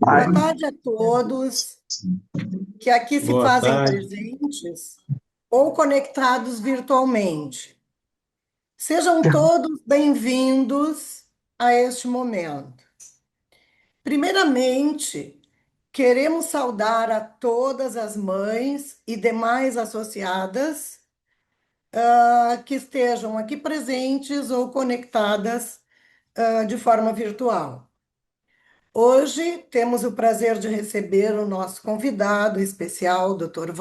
Boa tarde a todos que aqui se Boa fazem tarde. presentes ou conectados virtualmente. Sejam todos bem-vindos a este momento. Primeiramente, queremos saudar a todas as mães e demais associadas que estejam aqui presentes ou conectadas de forma virtual. Hoje temos o prazer de receber o nosso convidado especial, Dr.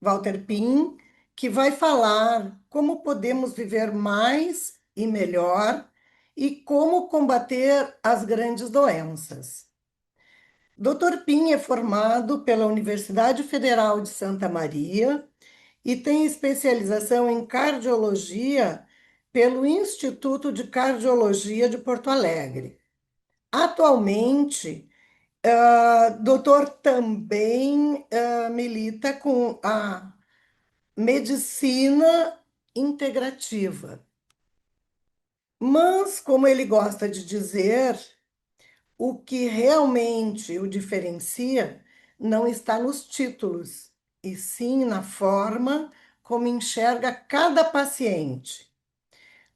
Walter Pim, que vai falar como podemos viver mais e melhor e como combater as grandes doenças. Dr. Pim é formado pela Universidade Federal de Santa Maria e tem especialização em cardiologia pelo Instituto de Cardiologia de Porto Alegre. Atualmente, doutor também milita com a medicina integrativa. Mas, como ele gosta de dizer, o que realmente o diferencia não está nos títulos, e sim na forma como enxerga cada paciente,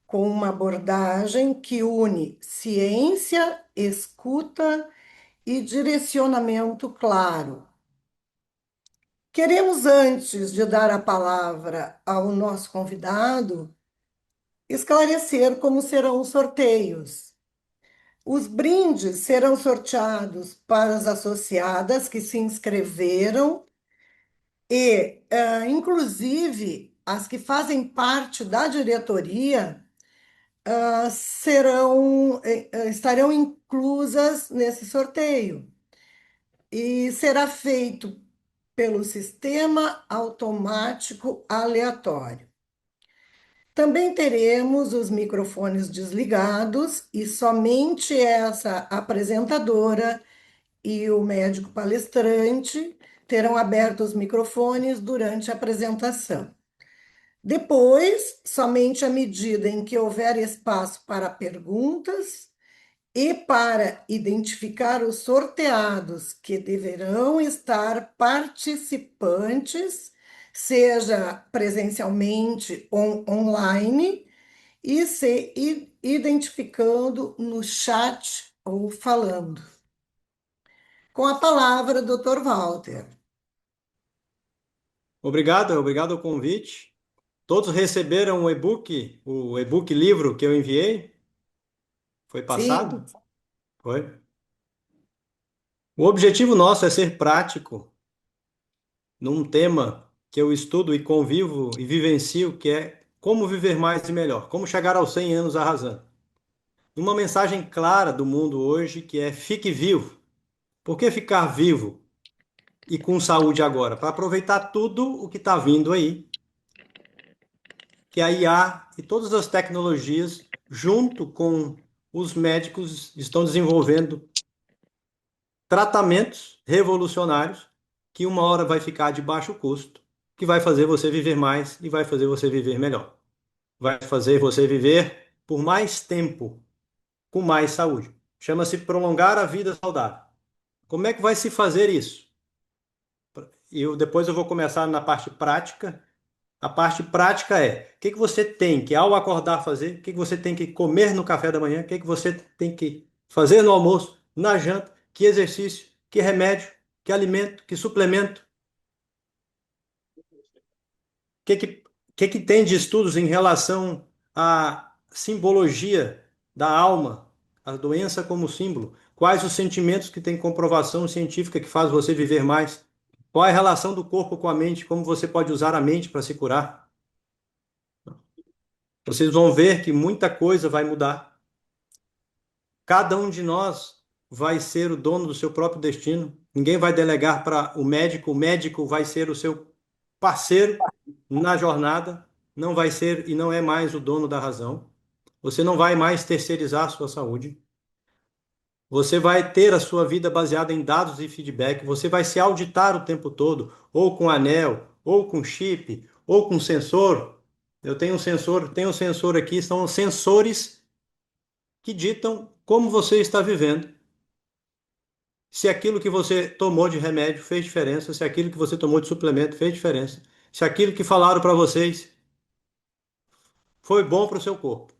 com uma abordagem que une ciência, escuta e direcionamento claro. Queremos, antes de dar a palavra ao nosso convidado, esclarecer como serão os sorteios. Os brindes serão sorteados para as associadas que se inscreveram e, inclusive, as que fazem parte da diretoria, estarão inclusas nesse sorteio. E será feito pelo sistema automático aleatório. Também teremos os microfones desligados e somente essa apresentadora e o médico palestrante terão abertos os microfones durante a apresentação. Depois, somente à medida em que houver espaço para perguntas e para identificar os sorteados que deverão estar participantes, seja presencialmente ou online, e se identificando no chat ou falando. Com a palavra, Dr. Walter. Obrigado ao convite. Todos receberam o e-book livro que eu enviei? Foi Sim, passado? Foi. O objetivo nosso é ser prático num tema que eu estudo e convivo e vivencio, que é como viver mais e melhor, como chegar aos 100 anos arrasando. Uma mensagem clara do mundo hoje que é fique vivo. Por que ficar vivo e com saúde agora? Para aproveitar tudo o que está vindo aí, que a IA e todas as tecnologias, junto com os médicos, estão desenvolvendo tratamentos revolucionários que uma hora vai ficar de baixo custo, que vai fazer você viver mais e vai fazer você viver melhor. Vai fazer você viver por mais tempo, com mais saúde. Chama-se prolongar a vida saudável. Como é que vai se fazer isso? Depois eu vou começar na parte prática. A parte prática é o que que você tem que, ao acordar, fazer, o que que você tem que comer no café da manhã, o que que você tem que fazer no almoço, na janta, que exercício, que remédio, que alimento, que suplemento, o que que tem de estudos em relação à simbologia da alma, a doença como símbolo, quais os sentimentos que têm comprovação científica que faz você viver mais, qual é a relação do corpo com a mente, como você pode usar a mente para se curar. Vocês vão ver que muita coisa vai mudar. Cada um de nós vai ser o dono do seu próprio destino. Ninguém vai delegar para o médico vai ser o seu parceiro na jornada, não vai ser e não é mais o dono da razão. Você não vai mais terceirizar a sua saúde. Você vai ter a sua vida baseada em dados e feedback. Você vai se auditar o tempo todo, ou com anel, ou com chip, ou com sensor. Eu tenho um sensor aqui, são sensores que ditam como você está vivendo. se aquilo que você tomou de remédio fez diferença, se aquilo que você tomou de suplemento fez diferença, se aquilo que falaram para vocês foi bom para o seu corpo.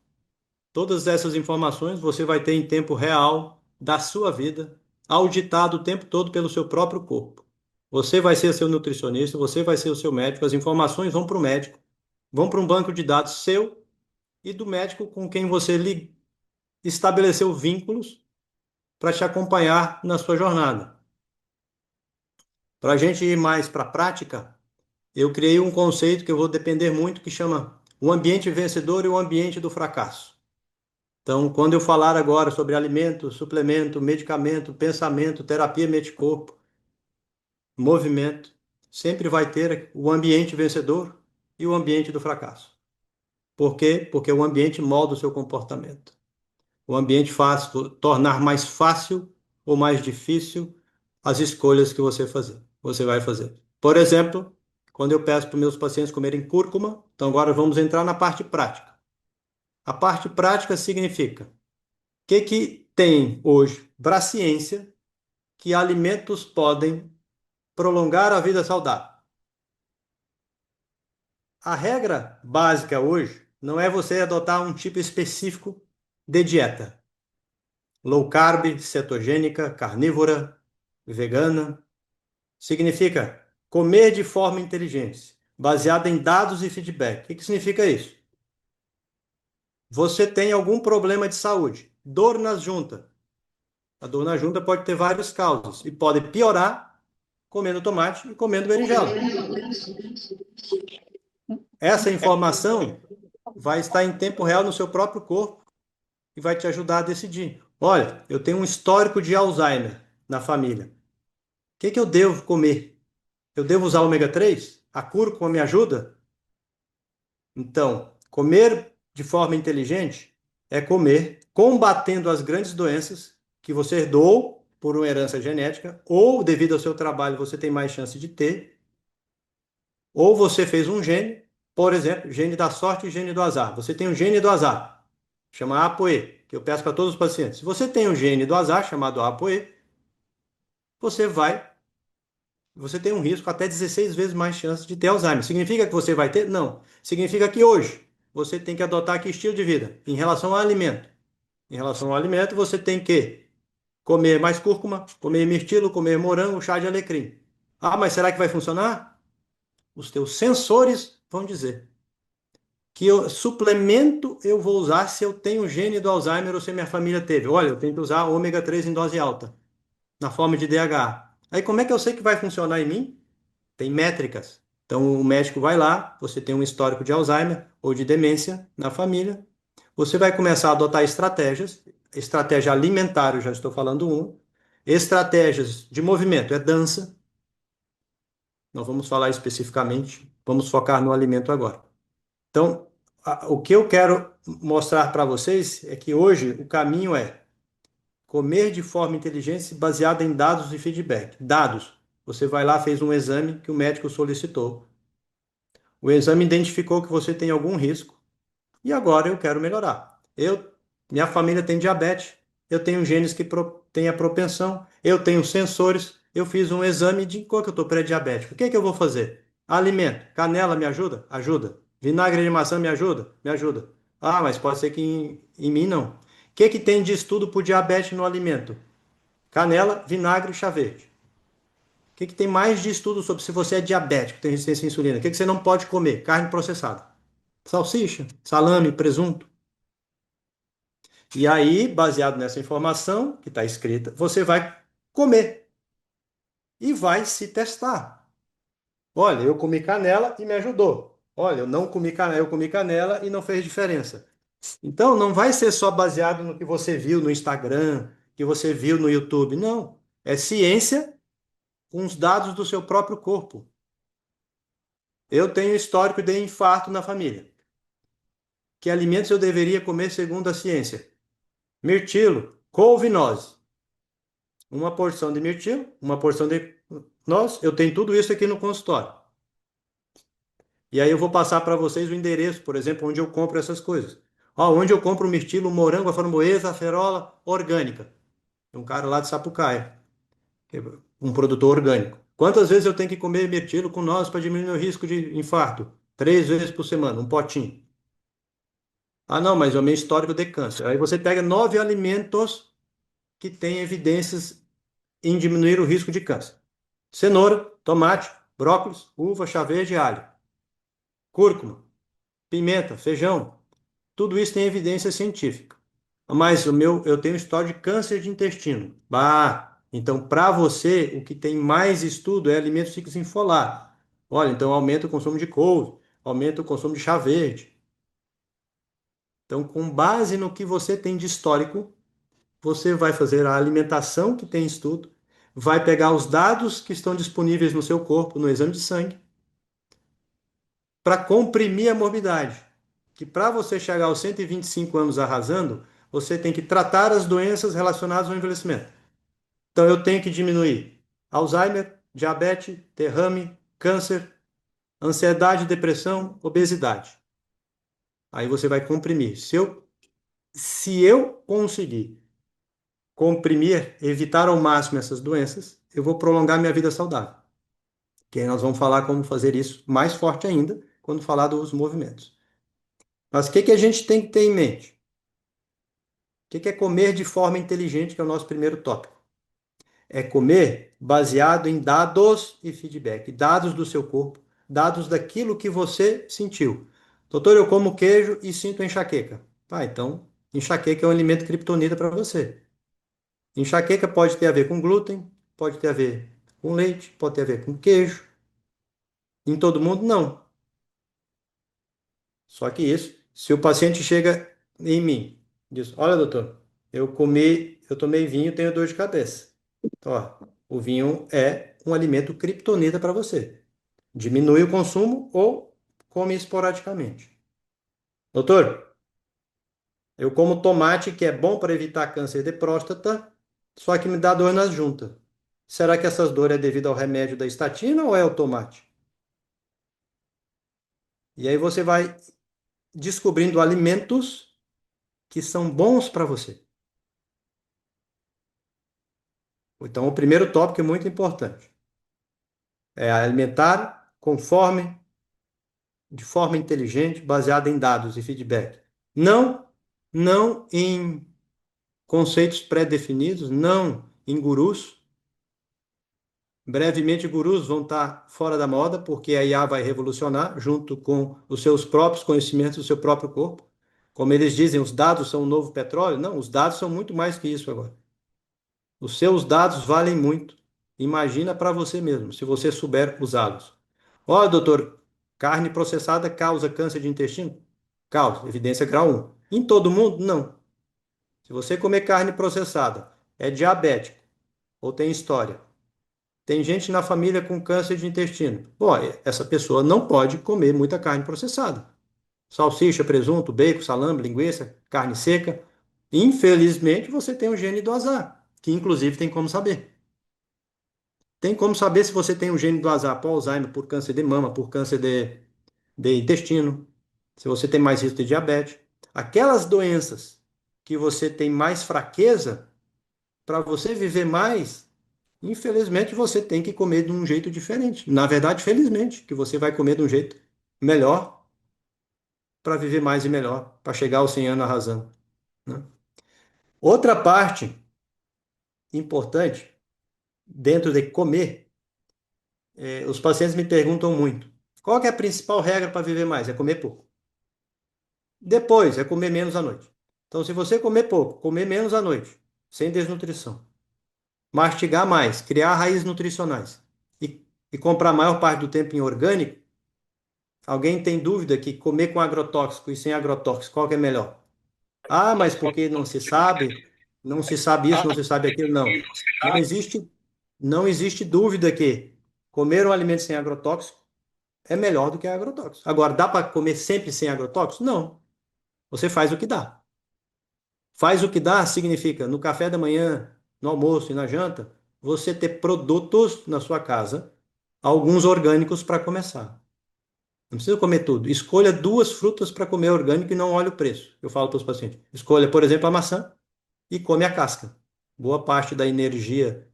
Todas essas informações você vai ter em tempo real da sua vida, auditado o tempo todo pelo seu próprio corpo. Você vai ser seu nutricionista, você vai ser o seu médico, as informações vão para o médico, vão para um banco de dados seu e do médico com quem você estabeleceu vínculos para te acompanhar na sua jornada. Para a gente ir mais para a prática, eu criei um conceito que eu vou depender muito, que chama o ambiente vencedor e o ambiente do fracasso. Então, quando eu falar agora sobre alimento, suplemento, medicamento, pensamento, terapia mente-corpo, movimento, sempre vai ter o ambiente vencedor e o ambiente do fracasso. Por quê? Porque o ambiente molda o seu comportamento. O ambiente faz tornar mais fácil ou mais difícil as escolhas que você vai fazer. Por exemplo, quando eu peço para os meus pacientes comerem cúrcuma, então agora vamos entrar na parte prática. A parte prática significa o que tem hoje para a ciência que alimentos podem prolongar a vida saudável. A regra básica hoje não é você adotar um tipo específico de dieta. Low carb, cetogênica, carnívora, vegana. Significa comer de forma inteligente, baseada em dados e feedback. O que significa isso? Você tem algum problema de saúde, dor nas juntas. A dor na junta pode ter várias causas e pode piorar comendo tomate e comendo berinjela. Essa informação vai estar em tempo real no seu próprio corpo e vai te ajudar a decidir. Olha, eu tenho um histórico de Alzheimer na família. O que eu devo comer? Eu devo usar ômega 3? A cúrcuma me ajuda? Então, comer de forma inteligente é comer combatendo as grandes doenças que você herdou por uma herança genética, ou devido ao seu trabalho você tem mais chance de ter, ou você fez um gene, por exemplo, gene da sorte e gene do azar. Você tem um gene do azar, chama ApoE, que eu peço para todos os pacientes. Se você tem um gene do azar, chamado ApoE, você vai você tem um risco até 16 vezes mais chance de ter Alzheimer. Significa que você vai ter? Não. Significa que hoje você tem que adotar que estilo de vida em relação ao alimento. Em relação ao alimento, você tem que comer mais cúrcuma, comer mirtilo, comer morango, chá de alecrim. Ah, mas será que vai funcionar? Os teus sensores vão dizer suplemento eu vou usar se eu tenho gene do Alzheimer ou se minha família teve. Olha, eu tenho que usar ômega 3 em dose alta, na forma de DHA. Aí como é que eu sei que vai funcionar em mim? Tem métricas. Então, o médico vai lá, você tem um histórico de Alzheimer ou de demência na família, você vai começar a adotar estratégias, estratégia alimentar, eu já estou falando estratégias de movimento, é dança, nós vamos falar especificamente, vamos focar no alimento agora. Então, o que eu quero mostrar para vocês é que hoje o caminho é comer de forma inteligente baseada em dados e feedback. Dados. Você vai lá, fez um exame que o médico solicitou. O exame identificou que você tem algum risco e agora eu quero melhorar. Minha família tem diabetes, eu tenho genes que têm a propensão, eu tenho sensores, eu fiz um exame de qual que eu estou pré-diabético. O que eu vou fazer? Alimento. Canela me ajuda? Ajuda. Vinagre de maçã me ajuda? Me ajuda. Ah, mas pode ser que em mim não. O que tem de estudo para diabetes no alimento? Canela, vinagre e chá verde. O que tem mais de estudo sobre se você é diabético, tem resistência à insulina? O que você não pode comer? Carne processada. Salsicha, salame, presunto. E aí, baseado nessa informação que está escrita, você vai comer e vai se testar. Olha, eu comi canela e me ajudou. Olha, eu não comi canela, eu comi canela e não fez diferença. Então, não vai ser só baseado no que você viu no Instagram, que você viu no YouTube. Não. É ciência com os dados do seu próprio corpo. Eu tenho histórico de infarto na família. Que alimentos eu deveria comer segundo a ciência? Mirtilo, couve-noz. Uma porção de mirtilo, uma porção de noz. Eu tenho tudo isso aqui no consultório. E aí eu vou passar para vocês o endereço, por exemplo, onde eu compro essas coisas. Ó, onde eu compro o mirtilo, morango, a framboesa, a acerola orgânica. É um cara lá de Sapucaia. um produtor orgânico. Quantas vezes eu tenho que comer mirtilo com nozes para diminuir o risco de infarto? 3 vezes por semana, um potinho. Ah, não, mas é o meu histórico de câncer. Aí você pega 9 alimentos que têm evidências em diminuir o risco de câncer. Cenoura, tomate, brócolis, uva, chá verde e alho. Cúrcuma, pimenta, feijão. Tudo isso tem evidência científica. Mas eu tenho história de câncer de intestino. Bah, então para você o que tem mais estudo é alimentos ricos em folato. Olha, então aumenta o consumo de couve, aumenta o consumo de chá verde. Então, com base no que você tem de histórico, você vai fazer a alimentação que tem estudo, vai pegar os dados que estão disponíveis no seu corpo, no exame de sangue, para comprimir a morbidade. Que para você chegar aos 125 anos arrasando, você tem que tratar as doenças relacionadas ao envelhecimento. Então eu tenho que diminuir Alzheimer, diabetes, derrame, câncer, ansiedade, depressão, obesidade. Aí você vai comprimir. Se eu conseguir comprimir, evitar ao máximo essas doenças, eu vou prolongar minha vida saudável. Que aí nós vamos falar como fazer isso mais forte ainda quando falar dos movimentos. Mas o que que a gente tem que ter em mente? O que que é comer de forma inteligente, que é o nosso primeiro tópico? É comer baseado em dados e feedback, dados do seu corpo, dados daquilo que você sentiu. Doutor, eu como queijo e sinto enxaqueca. Ah, então, enxaqueca é um alimento criptonita para você. Enxaqueca pode ter a ver com glúten, pode ter a ver com leite, pode ter a ver com queijo. Em todo mundo, não. Só que isso, se o paciente chega em mim, diz: Olha, doutor, eu tomei vinho, tenho dor de cabeça. Então, ó, o vinho é um alimento criptonita para você. Diminui o consumo ou come esporadicamente. Doutor, eu como tomate, que é bom para evitar câncer de próstata, só que me dá dor nas juntas. Será que essas dores é devido ao remédio da estatina ou é o tomate? E aí você vai descobrindo alimentos que são bons para você. Então, o primeiro tópico é muito importante. É alimentar conforme, de forma inteligente, baseada em dados e feedback. Não em conceitos pré-definidos, não em gurus. Brevemente, gurus vão estar fora da moda, porque a IA vai revolucionar, junto com os seus próprios conhecimentos do seu próprio corpo. Como eles dizem, os dados são o novo petróleo. Não, os dados são muito mais que isso agora. Os seus dados valem muito. Imagina para você mesmo, se você souber usá-los. Ó, doutor, carne processada causa câncer de intestino? Causa, evidência grau 1. Em todo mundo? Não. Se você comer carne processada, é diabético ou tem história. Tem gente na família com câncer de intestino. Bom, essa pessoa não pode comer muita carne processada. Salsicha, presunto, bacon, salame, linguiça, carne seca. Infelizmente, você tem o gene do azar, que inclusive tem como saber. Tem como saber se você tem o gene do azar por Alzheimer, por câncer de mama, por câncer de intestino, se você tem mais risco de diabetes. Aquelas doenças que você tem mais fraqueza, para você viver mais, infelizmente você tem que comer de um jeito diferente. Na verdade, felizmente, que você vai comer de um jeito melhor para viver mais e melhor, para chegar aos 100 anos arrasando, né? Outra parte importante dentro de comer, os pacientes me perguntam muito: qual que é a principal regra para viver mais? É comer pouco. Depois, é comer menos à noite. Então, se você comer pouco, comer menos à noite, sem desnutrição, mastigar mais, criar raízes nutricionais e comprar a maior parte do tempo em orgânico, alguém tem dúvida que comer com agrotóxico e sem agrotóxico, qual que é melhor? Ah, mas porque não se sabe isso, não se sabe aquilo. Não. Não existe, não existe dúvida que comer um alimento sem agrotóxico é melhor do que agrotóxico. Agora, dá para comer sempre sem agrotóxico? Não. Você faz o que dá. Faz o que dá significa no café da manhã, no almoço e na janta, você ter produtos na sua casa, alguns orgânicos para começar. Não precisa comer tudo. Escolha 2 frutas para comer orgânico e não olhe o preço. Eu falo para os pacientes. Escolha, por exemplo, a maçã e come a casca. Boa parte da energia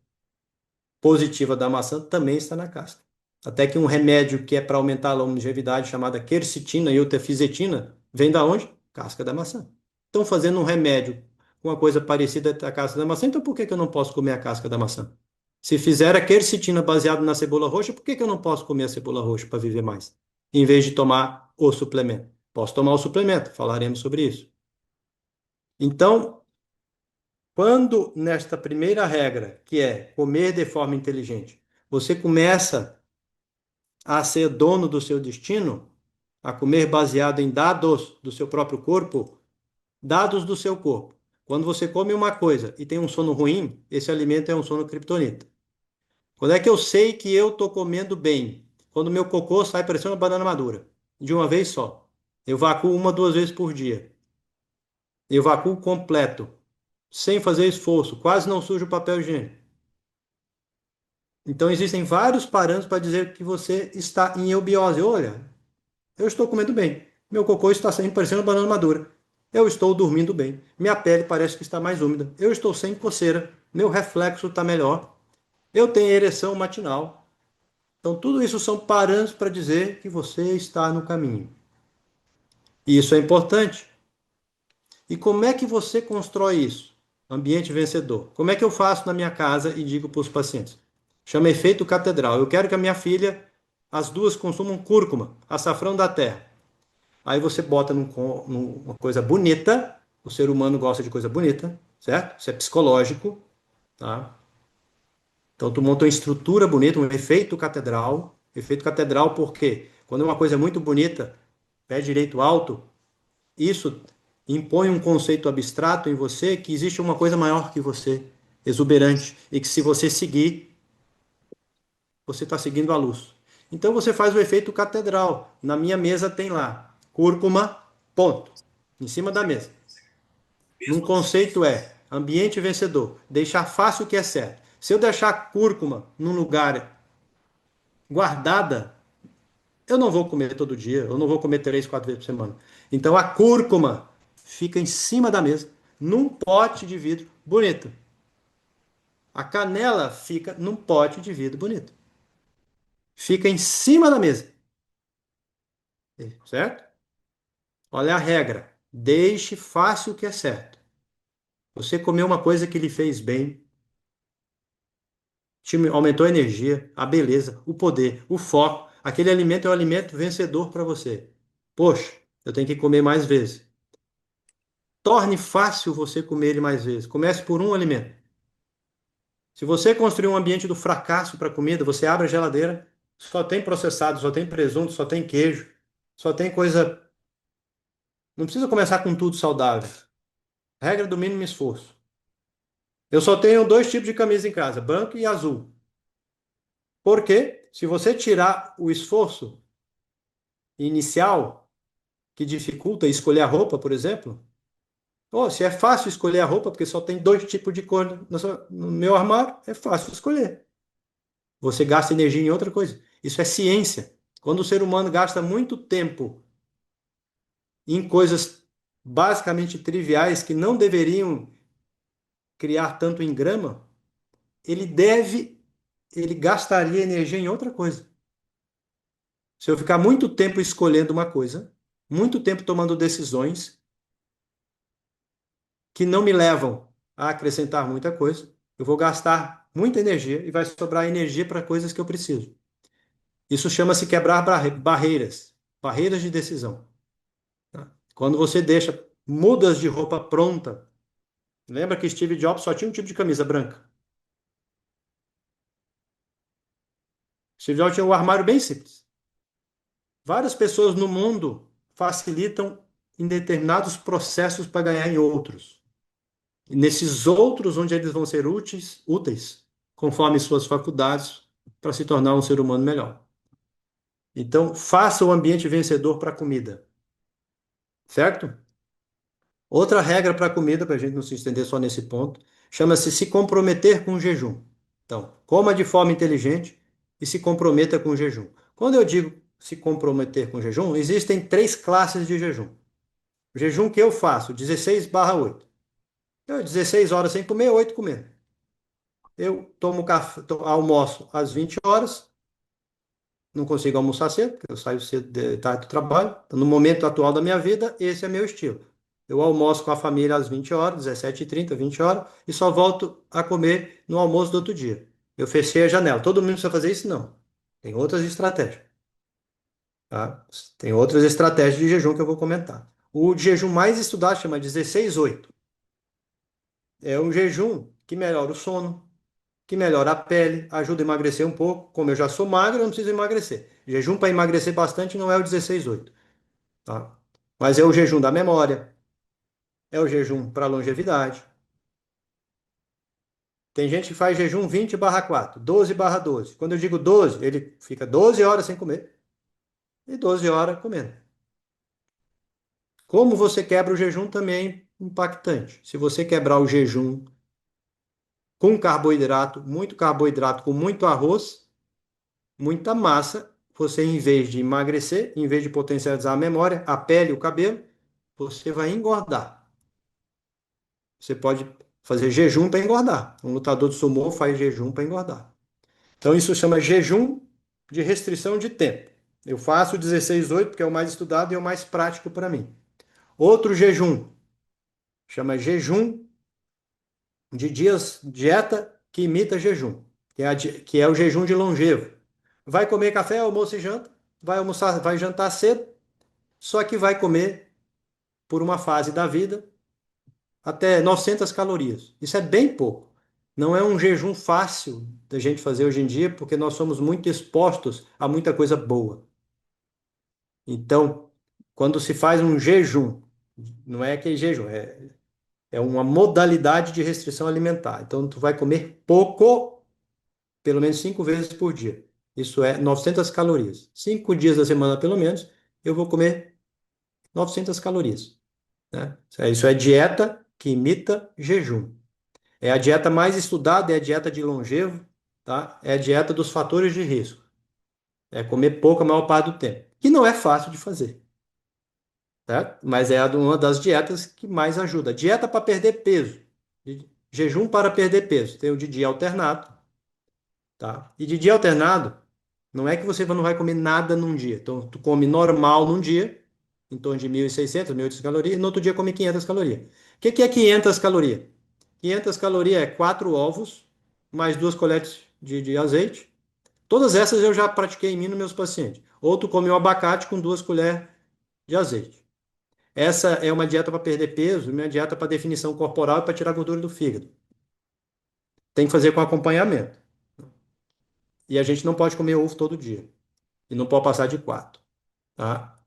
positiva da maçã também está na casca. Até que um remédio que é para aumentar a longevidade, chamada quercetina e eutirofizetina, vem da onde? Casca da maçã. Estão fazendo um remédio com uma coisa parecida com a casca da maçã, então por que que eu não posso comer a casca da maçã? Se fizer a quercetina baseada na cebola roxa, por que que eu não posso comer a cebola roxa para viver mais? Em vez de tomar o suplemento. Posso tomar o suplemento, falaremos sobre isso. Então, quando nesta primeira regra, que é comer de forma inteligente, você começa a ser dono do seu destino, a comer baseado em dados do seu próprio corpo, dados do seu corpo. Quando você come uma coisa e tem um sono ruim, esse alimento é um sono criptonita. Quando é que eu sei que eu estou comendo bem? Quando meu cocô sai parecendo uma banana madura, de uma vez só. Eu vacuo uma, duas vezes por dia. Eu vacuo completo, sem fazer esforço, quase não sujo o papel higiênico. Então existem vários parâmetros para dizer que você está em eubiose. Olha, eu estou comendo bem. Meu cocô está saindo parecendo uma banana madura. Eu estou dormindo bem. Minha pele parece que está mais úmida. Eu estou sem coceira. Meu reflexo está melhor. Eu tenho ereção matinal. Então, tudo isso são parâmetros para dizer que você está no caminho. E isso é importante. E como é que você constrói isso? Ambiente vencedor. Como é que eu faço na minha casa e digo para os pacientes? Chama efeito catedral. Eu quero que a minha filha, as duas consumam cúrcuma, açafrão da terra. Aí você bota numa coisa bonita. O ser humano gosta de coisa bonita, certo? Isso é psicológico, tá? Então tu monta uma estrutura bonita, um efeito catedral. Efeito catedral porque quando é uma coisa muito bonita, pé direito alto, isso impõe um conceito abstrato em você que existe uma coisa maior que você, exuberante, e que se você seguir, você está seguindo a luz. Então você faz o efeito catedral. Na minha mesa tem lá cúrcuma, ponto, em cima da mesa. Num conceito é ambiente vencedor, deixar fácil o que é certo. Se eu deixar cúrcuma num lugar guardada, eu não vou comer todo dia, eu não vou comer 3, 4 vezes por semana. Então a cúrcuma fica em cima da mesa, num pote de vidro bonito. A canela fica num pote de vidro bonito. Fica em cima da mesa, certo? Olha a regra. Deixe fácil o que é certo. Você comeu uma coisa que lhe fez bem, aumentou a energia, a beleza, o poder, o foco. Aquele alimento é um alimento vencedor para você. Poxa, eu tenho que comer mais vezes. Torne fácil você comer ele mais vezes. Comece por um alimento. Se você construir um ambiente do fracasso para comida, você abre a geladeira, só tem processado, só tem presunto, só tem queijo, só tem coisa. Não precisa começar com tudo saudável. Regra do mínimo esforço. Eu só tenho dois tipos de camisa em casa, branco e azul. Porque se você tirar o esforço inicial, que dificulta escolher a roupa, por exemplo, ou se é fácil escolher a roupa, porque só tem dois tipos de cor no meu armário, é fácil escolher. Você gasta energia em outra coisa. Isso é ciência. Quando o ser humano gasta muito tempo em coisas basicamente triviais que não deveriam criar tanto em grama, ele deve, ele gastaria energia em outra coisa. Se eu ficar muito tempo escolhendo uma coisa, muito tempo tomando decisões que não me levam a acrescentar muita coisa, eu vou gastar muita energia e vai sobrar energia para coisas que eu preciso. Isso chama-se quebrar barreiras, barreiras de decisão. Tá? Quando você deixa mudas de roupa pronta, lembra que Steve Jobs só tinha um tipo de camisa branca. Steve Jobs tinha um armário bem simples. Várias pessoas no mundo facilitam em determinados processos para ganhar em outros. E nesses outros, onde eles vão ser úteis, conforme suas faculdades, para se tornar um ser humano melhor. Então, faça o ambiente vencedor para a comida, certo? Outra regra para a comida, para a gente não se estender só nesse ponto, chama-se se comprometer com o jejum. Então, coma de forma inteligente e se comprometa com o jejum. Quando eu digo se comprometer com o jejum, existem três classes de jejum. O jejum que eu faço, 16/8. 16 horas sem comer, 8 comendo. eu tomo café, almoço às 20 horas, não consigo almoçar cedo, porque eu saio cedo de tarde do trabalho. Então, no momento atual da minha vida, esse é meu estilo. Eu almoço com a família às 20 horas, 17h30, 20 horas, e só volto a comer no almoço do outro dia. Eu fechei a janela. Todo mundo precisa fazer isso? Não. Tem outras estratégias, tá? Tem outras estratégias de jejum que eu vou comentar. O jejum mais estudado chama 16-8. É um jejum que melhora o sono, que melhora a pele, ajuda a emagrecer um pouco. Como eu já sou magro, eu não preciso emagrecer. Jejum para emagrecer bastante não é o 16-8, tá? Mas é o jejum da memória, é o jejum para longevidade. Tem gente que faz jejum 20/4, 12/12. Quando eu digo 12, ele fica 12 horas sem comer e 12 horas comendo. Como você quebra o jejum também é impactante. Se você quebrar o jejum com carboidrato, com muito arroz, muita massa, você, em vez de emagrecer, em vez de potencializar a memória, a pele, o cabelo, você vai engordar. Você pode fazer jejum para engordar. Um lutador de sumô faz jejum para engordar. Então, isso chama jejum de restrição de tempo. Eu faço 16/8 porque é o mais estudado e é o mais prático para mim. Outro jejum chama jejum de dias, dieta que imita jejum, que é o jejum de longevo. Vai comer café, almoço e janta, vai almoçar, vai jantar cedo, só que vai comer por uma fase da vida até 900 calorias. Isso é bem pouco. Não é um jejum fácil da gente fazer hoje em dia, porque nós somos muito expostos a muita coisa boa. Então, quando se faz um jejum, não é aquele jejum, é uma modalidade de restrição alimentar. Então, tu vai comer pouco, pelo menos 5 vezes por dia. Isso é 900 calorias. 5 dias da semana, pelo menos, eu vou comer 900 calorias, né? Isso é dieta que imita jejum. É a dieta mais estudada, é a dieta de longevo, tá? É a dieta dos fatores de risco. É comer pouco a maior parte do tempo. Que não é fácil de fazer, tá? Mas é uma das dietas que mais ajuda. Dieta para perder peso. Jejum para perder peso. Tem o de dia alternado, tá? E de dia alternado, não é que você não vai comer nada num dia. Então, tu come normal num dia, em torno de 1.600, 1.800 calorias, e no outro dia come 500 calorias. O que é 500 calorias? 500 calorias é 4 ovos, mais 2 colheres de azeite. Todas essas eu já pratiquei em mim nos meus pacientes. Ou tu come um abacate com 2 colheres de azeite. Essa é uma dieta para perder peso, uma dieta para definição corporal e para tirar gordura do fígado. Tem que fazer com acompanhamento. E a gente não pode comer ovo todo dia. E não pode passar de 4. Tá?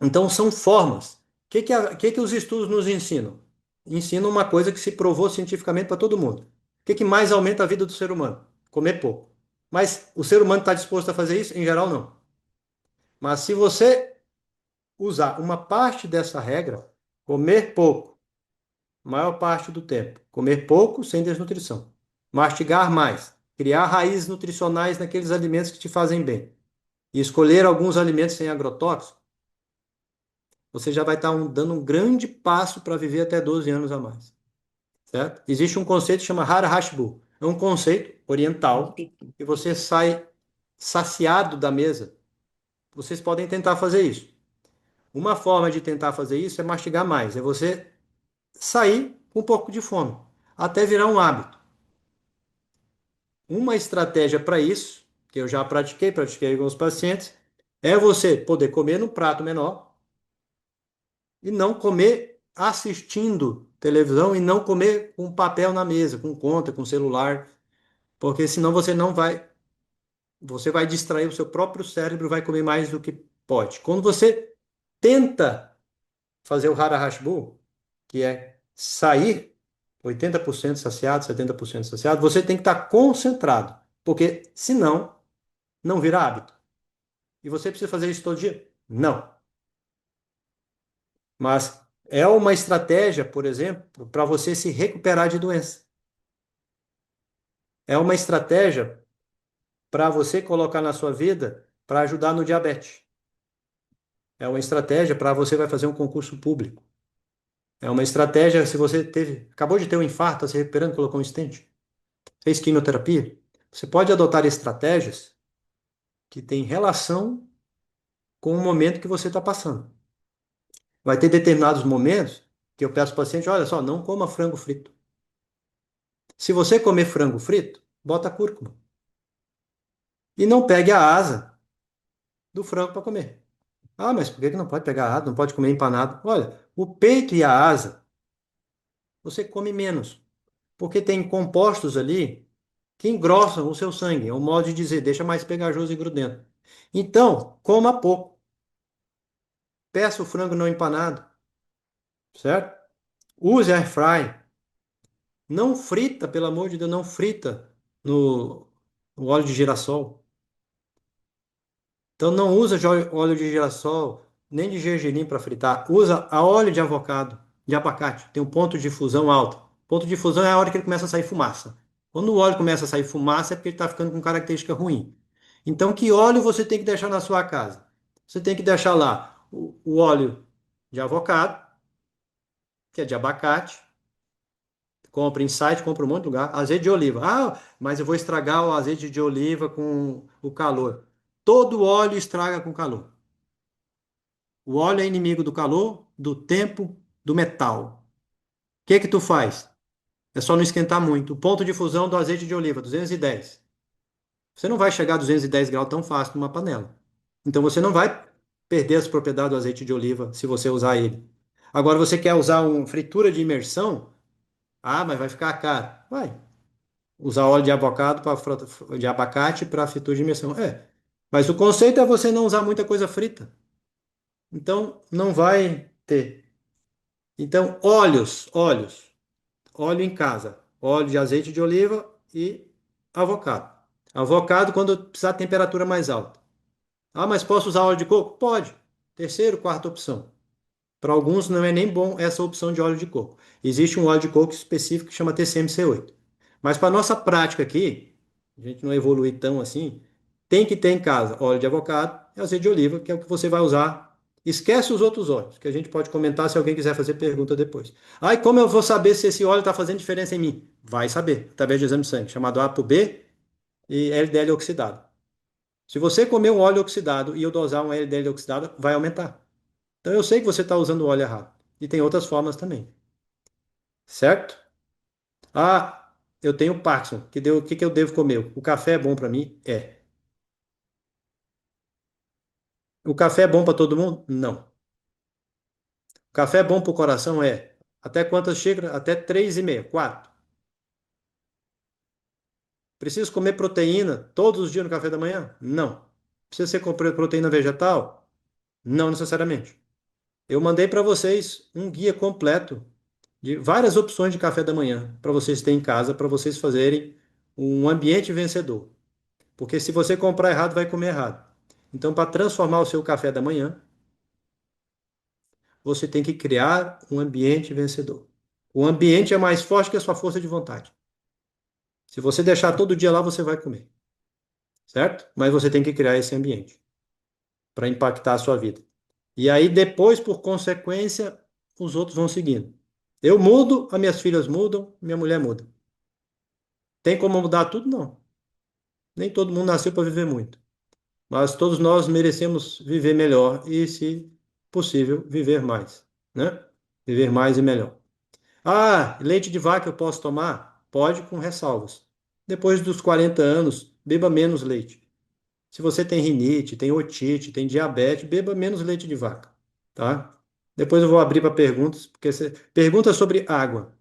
Então, são formas. O que os estudos nos ensinam? Ensinam uma coisa que se provou cientificamente para todo mundo. O que mais aumenta a vida do ser humano? Comer pouco. Mas o ser humano está disposto a fazer isso? Em geral, não. Mas se você usar uma parte dessa regra, comer pouco, maior parte do tempo, comer pouco sem desnutrição, mastigar mais, criar raízes nutricionais naqueles alimentos que te fazem bem e escolher alguns alimentos sem agrotóxicos, você já vai estar dando um grande passo para viver até 12 anos a mais, certo? Existe um conceito que chama Hara Hashbu. É um conceito oriental que você sai saciado da mesa. Vocês podem tentar fazer isso. Uma forma de tentar fazer isso é mastigar mais, é você sair com um pouco de fome, até virar um hábito. Uma estratégia para isso, que eu já pratiquei com os pacientes, é você poder comer no prato menor e não comer assistindo televisão e não comer com papel na mesa, com conta, com celular, porque senão você vai distrair o seu próprio cérebro, vai comer mais do que pode. Quando você tenta fazer o Hara Hashbu, que é sair 80% saciado, 70% saciado, você tem que estar concentrado, porque senão não vira hábito. E você precisa fazer isso todo dia? Não. Mas é uma estratégia, por exemplo, para você se recuperar de doença. É uma estratégia para você colocar na sua vida para ajudar no diabetes. É uma estratégia para você vai fazer um concurso público. É uma estratégia, se você acabou de ter um infarto, está se recuperando, colocou um stent, fez quimioterapia, você pode adotar estratégias que têm relação com o momento que você está passando. Vai ter determinados momentos que eu peço ao paciente, olha só, não coma frango frito. Se você comer frango frito, bota cúrcuma. E não pegue a asa do frango para comer. Ah, mas por que que não pode pegar a asa? Não pode comer empanado? Olha, o peito e a asa, você come menos, porque tem compostos ali que engrossam o seu sangue. É um modo de dizer, deixa mais pegajoso e grudento. Então, coma pouco. Peça o frango não empanado, certo? Use air fry. Não frita, pelo amor de Deus, não frita no, no óleo de girassol. Então não usa óleo de girassol, nem de gergelim para fritar. Usa a óleo de avocado, de abacate. Tem um ponto de fusão alto. Ponto de fusão é a hora que ele começa a sair fumaça. Quando o óleo começa a sair fumaça é porque ele está ficando com característica ruim. Então que óleo você tem que deixar na sua casa? Você tem que deixar lá o óleo de avocado, que é de abacate. Compra em site, compra um monte de lugar. Azeite de oliva. Ah, mas eu vou estragar o azeite de oliva com o calor. Todo óleo estraga com calor. O óleo é inimigo do calor, do tempo, do metal. O que que tu faz? É só não esquentar muito. O ponto de fusão do azeite de oliva, 210. Você não vai chegar a 210 graus tão fácil numa panela. Então você não vai perder as propriedades do azeite de oliva se você usar ele. Agora você quer usar uma fritura de imersão? Ah, mas vai ficar caro. Vai. Usar óleo de avocado de abacate para fritura de imersão. É. Mas o conceito é você não usar muita coisa frita. Então não vai ter. Então, óleo em casa, óleo de azeite de oliva e avocado. Avocado quando precisar de temperatura mais alta. Ah, mas posso usar óleo de coco? Pode. Terceiro, quarta opção. Para alguns não é nem bom essa opção de óleo de coco. Existe um óleo de coco específico que chama TCM-C8. Mas para nossa prática aqui, a gente não evoluir tão assim, tem que ter em casa óleo de avocado e azeite de oliva, que é o que você vai usar. Esquece os outros óleos, que a gente pode comentar se alguém quiser fazer pergunta depois. Ah, e como eu vou saber se esse óleo está fazendo diferença em mim? Vai saber, através de exame de sangue, chamado ApoB e LDL oxidado. Se você comer um óleo oxidado e eu dosar um LDL oxidado, vai aumentar. Então eu sei que você está usando o óleo errado. E tem outras formas também. Certo? Ah, eu tenho Parkinson. O que que eu devo comer? O café é bom para mim? É. O café é bom para todo mundo? Não. O café é bom para o coração? É. Até quantas xícaras? Até 3,5, 4. Preciso comer proteína todos os dias no café da manhã? Não. Precisa ser comer proteína vegetal? Não necessariamente. Eu mandei para vocês um guia completo de várias opções de café da manhã para vocês terem em casa, para vocês fazerem um ambiente vencedor. Porque se você comprar errado, vai comer errado. Então, para transformar o seu café da manhã, você tem que criar um ambiente vencedor. O ambiente é mais forte que a sua força de vontade. Se você deixar todo dia lá, você vai comer, certo? Mas você tem que criar esse ambiente para impactar a sua vida. E aí, depois, por consequência, os outros vão seguindo. Eu mudo, as minhas filhas mudam, minha mulher muda. Tem como mudar tudo? Não. Nem todo mundo nasceu para viver muito. Mas todos nós merecemos viver melhor e, se possível, viver mais, né? Viver mais e melhor. Ah, leite de vaca eu posso tomar? Pode, com ressalvas. Depois dos 40 anos, beba menos leite. Se você tem rinite, tem otite, tem diabetes, beba menos leite de vaca, tá? Depois eu vou abrir para perguntas, porque pergunta sobre água.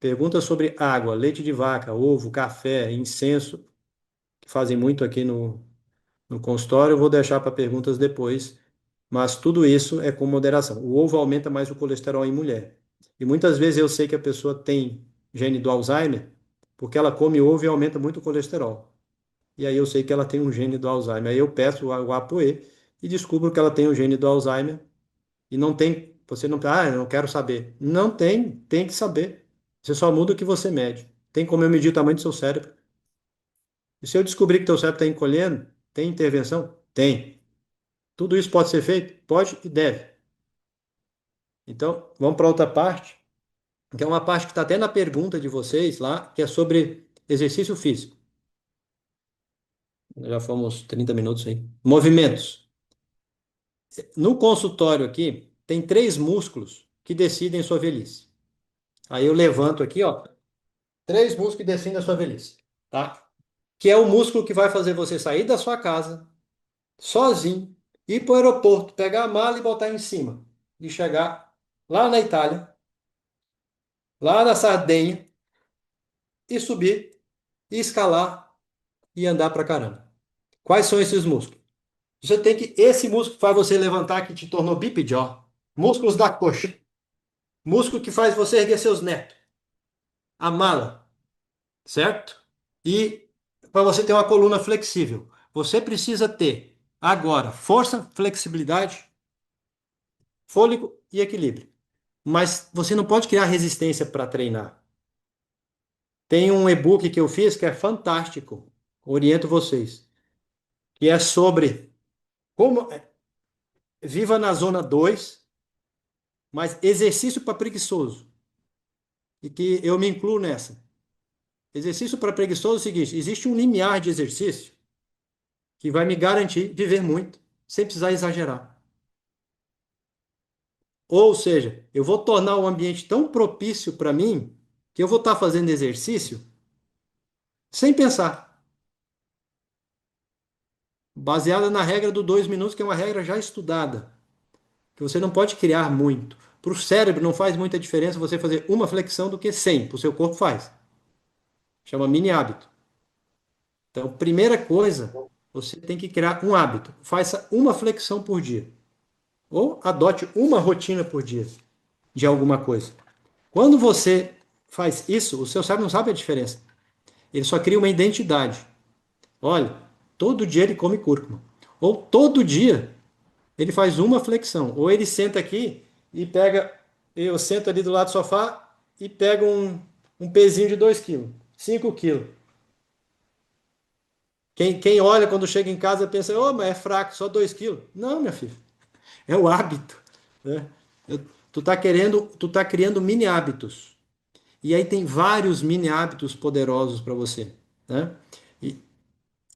Pergunta sobre água, leite de vaca, ovo, café, incenso, que fazem muito aqui no consultório, eu vou deixar para perguntas depois, mas tudo isso é com moderação. O ovo aumenta mais o colesterol em mulher. E muitas vezes eu sei que a pessoa tem gene do Alzheimer, porque ela come ovo e aumenta muito o colesterol. E aí eu sei que ela tem um gene do Alzheimer. Aí eu peço o ApoE e descubro que ela tem o gene do Alzheimer. E não tem, você não, eu não quero saber. Não tem, tem que saber. Você só muda o que você mede. Tem como eu medir o tamanho do seu cérebro. E se eu descobrir que teu cérebro está encolhendo, tem intervenção? Tem. Tudo isso pode ser feito? Pode e deve. Então, vamos para outra parte, que é uma parte que está até na pergunta de vocês lá, que é sobre exercício físico. Já fomos 30 minutos aí. Movimentos. No consultório aqui, tem três músculos que decidem sua velhice. Aí eu levanto aqui, ó, três músculos que decidem a sua velhice, tá? Que é o músculo que vai fazer você sair da sua casa, sozinho, ir para o aeroporto, pegar a mala e botar em cima. E chegar lá na Itália, lá na Sardenha, e subir, e escalar e andar pra caramba. Quais são esses músculos? Você tem que. Esse músculo que faz você levantar, que te tornou bípede, ó. Músculos da coxa. Músculo que faz você erguer seus netos. A mala, certo? E para você ter uma coluna flexível, você precisa ter agora força, flexibilidade, fôlego e equilíbrio. Mas você não pode criar resistência para treinar. Tem um e-book que eu fiz que é fantástico. Oriento vocês. Que é sobre como viva na zona 2, mas exercício para preguiçoso. E que eu me incluo nessa. Exercício para preguiçoso é o seguinte: existe um limiar de exercício que vai me garantir viver muito, sem precisar exagerar. Ou seja, eu vou tornar o ambiente tão propício para mim que eu vou estar fazendo exercício sem pensar, baseada na regra do 2 minutos, que é uma regra já estudada, que você não pode criar muito. Para o cérebro não faz muita diferença você fazer uma flexão do que 100, para o seu corpo faz. Chama mini hábito. Então, primeira coisa, você tem que criar um hábito. Faça uma flexão por dia. Ou adote uma rotina por dia de alguma coisa. Quando você faz isso, o seu cérebro não sabe a diferença. Ele só cria uma identidade. Olha, todo dia ele come cúrcuma. Ou todo dia ele faz uma flexão. Ou ele senta aqui e pega. Eu sento ali do lado do sofá e pego um pezinho de 2 quilos, 5 quilos. Quem olha quando chega em casa pensa, oh, mas é fraco, só 2 quilos. Não, minha filha, é o hábito. Né? Tu tá querendo, tu tá criando mini hábitos. E aí tem vários mini hábitos poderosos para você. Né? E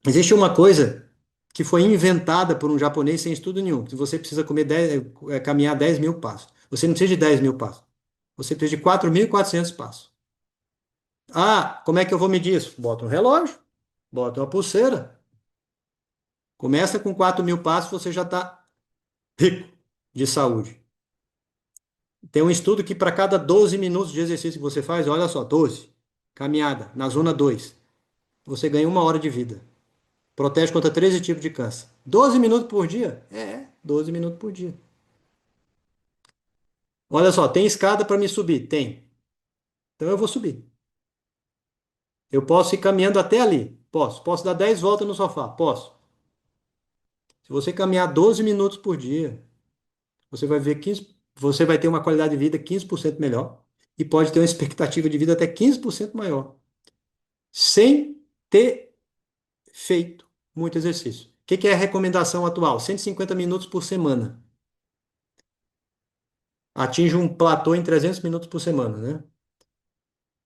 existe uma coisa que foi inventada por um japonês sem estudo nenhum, que você precisa caminhar 10 mil passos. Você não precisa de 10 mil passos. Você precisa de 4.400 passos. Ah, como é que eu vou medir isso? Bota um relógio, bota uma pulseira. Começa com 4.000 passos, você já está rico de saúde. Tem um estudo que para cada 12 minutos de exercício que você faz, olha só, 12, caminhada, na zona 2, você ganha 1 hora de vida. Protege contra 13 tipos de câncer. 12 minutos por dia? 12 minutos por dia. Olha só, tem escada para me subir? Tem. Então eu vou subir. Eu posso ir caminhando até ali? Posso. Posso dar 10 voltas no sofá? Posso. Se você caminhar 12 minutos por dia, você vai ver 15, você vai ter uma qualidade de vida 15% melhor e pode ter uma expectativa de vida até 15% maior, sem ter feito muito exercício. O que é a recomendação atual? 150 minutos por semana. Atinge um platô em 300 minutos por semana, né?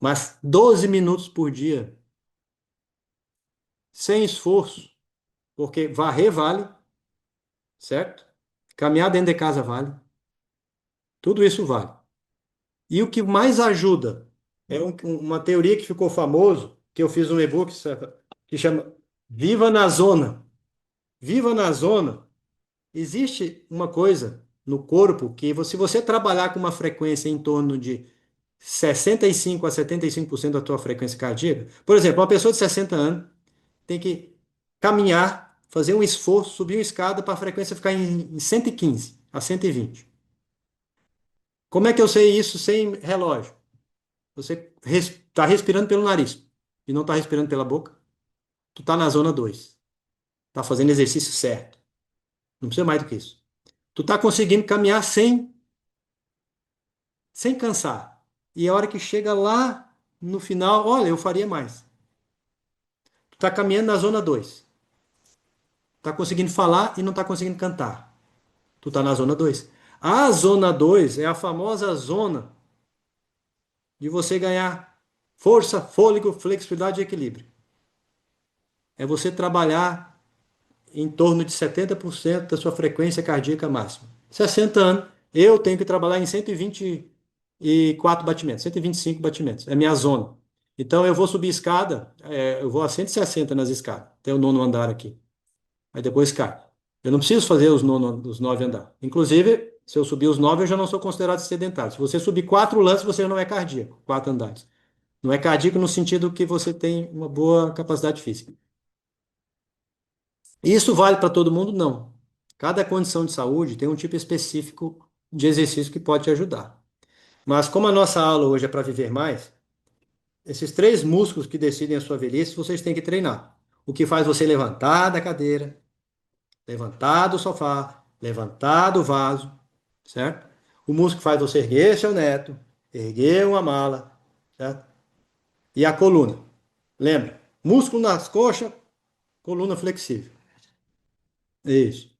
Mas 12 minutos por dia, sem esforço, porque varrer vale, certo? Caminhar dentro de casa vale. Tudo isso vale. E o que mais ajuda é uma teoria que ficou famoso, que eu fiz um e-book, que chama Viva na Zona. Viva na Zona. Existe uma coisa no corpo que, se você trabalhar com uma frequência em torno de 65 a 75% da tua frequência cardíaca, por exemplo, uma pessoa de 60 anos tem que caminhar, fazer um esforço, subir uma escada para a frequência ficar em 115 a 120. Como é que eu sei isso sem relógio? Você está respirando pelo nariz e não está respirando pela boca, tu está na zona 2. Está fazendo exercício certo. Não precisa mais do que isso. Tu está conseguindo caminhar sem cansar. E a hora que chega lá no final, olha, eu faria mais. Tu está caminhando na zona 2. Está conseguindo falar e não está conseguindo cantar. Tu está na zona 2. A zona 2 é a famosa zona de você ganhar força, fôlego, flexibilidade e equilíbrio. É você trabalhar em torno de 70% da sua frequência cardíaca máxima. 60 anos, eu tenho que trabalhar em 124 batimentos, 125 batimentos. É minha zona. Então eu vou subir escada, eu vou a 160 nas escadas, até o nono andar aqui. Aí depois cai. Eu não preciso fazer os 9 andar. Inclusive, se eu subir os 9, eu já não sou considerado sedentário. Se você subir 4 lances, você não é cardíaco, 4 andares. Não é cardíaco no sentido que você tem uma boa capacidade física. Isso vale para todo mundo? Não. Cada condição de saúde tem um tipo específico de exercício que pode te ajudar. Mas como a nossa aula hoje é para viver mais, esses três músculos que decidem a sua velhice, vocês têm que treinar. O que faz você levantar da cadeira, levantar do sofá, levantar do vaso, certo? O músculo que faz você erguer seu neto, erguer uma mala, certo? E a coluna. Lembra? Músculo nas coxas, coluna flexível. Isso,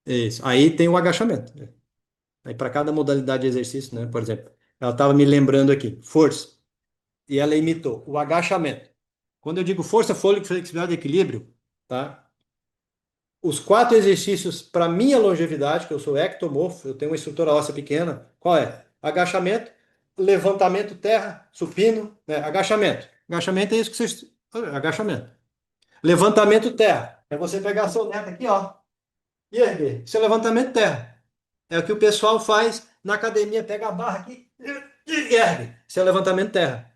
isso. Aí tem o agachamento. Aí para cada modalidade de exercício, né? Por exemplo, ela estava me lembrando aqui, força. E ela imitou o agachamento. Quando eu digo força, fôlego, flexibilidade e equilíbrio, tá? Os quatro exercícios para minha longevidade, que eu sou ectomorfo, eu tenho uma estrutura óssea pequena, qual é? Agachamento, levantamento terra, supino, né? Agachamento. Agachamento é isso que vocês. Agachamento. Levantamento terra. É você pegar seu neto aqui, ó, e erguer. Isso é levantamento terra. É o que o pessoal faz na academia, pega a barra aqui e ergue. Isso é levantamento terra.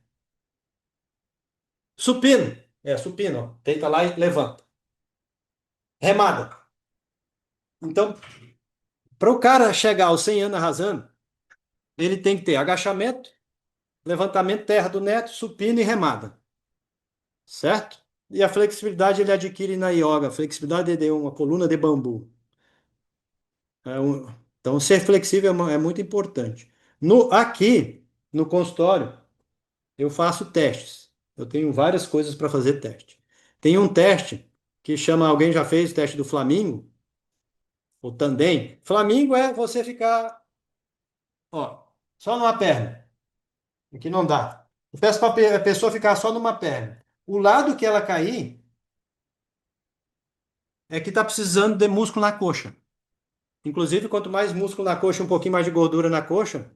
Supino. É, supino, ó. Deita lá e levanta. Remada. Então, para o cara chegar aos 100 anos arrasando, ele tem que ter agachamento, levantamento terra do neto, supino e remada, certo? E a flexibilidade ele adquire na yoga, flexibilidade é de uma coluna de bambu. Então, ser flexível é muito importante. Aqui, no consultório, eu faço testes. Eu tenho várias coisas para fazer teste. Tem um teste que chama, alguém já fez o teste do Flamingo, o tandem. Flamingo é você ficar, ó, só numa perna. Aqui não dá. Eu peço para a pessoa ficar só numa perna. O lado que ela cair é que está precisando de músculo na coxa. Inclusive, quanto mais músculo na coxa, um pouquinho mais de gordura na coxa,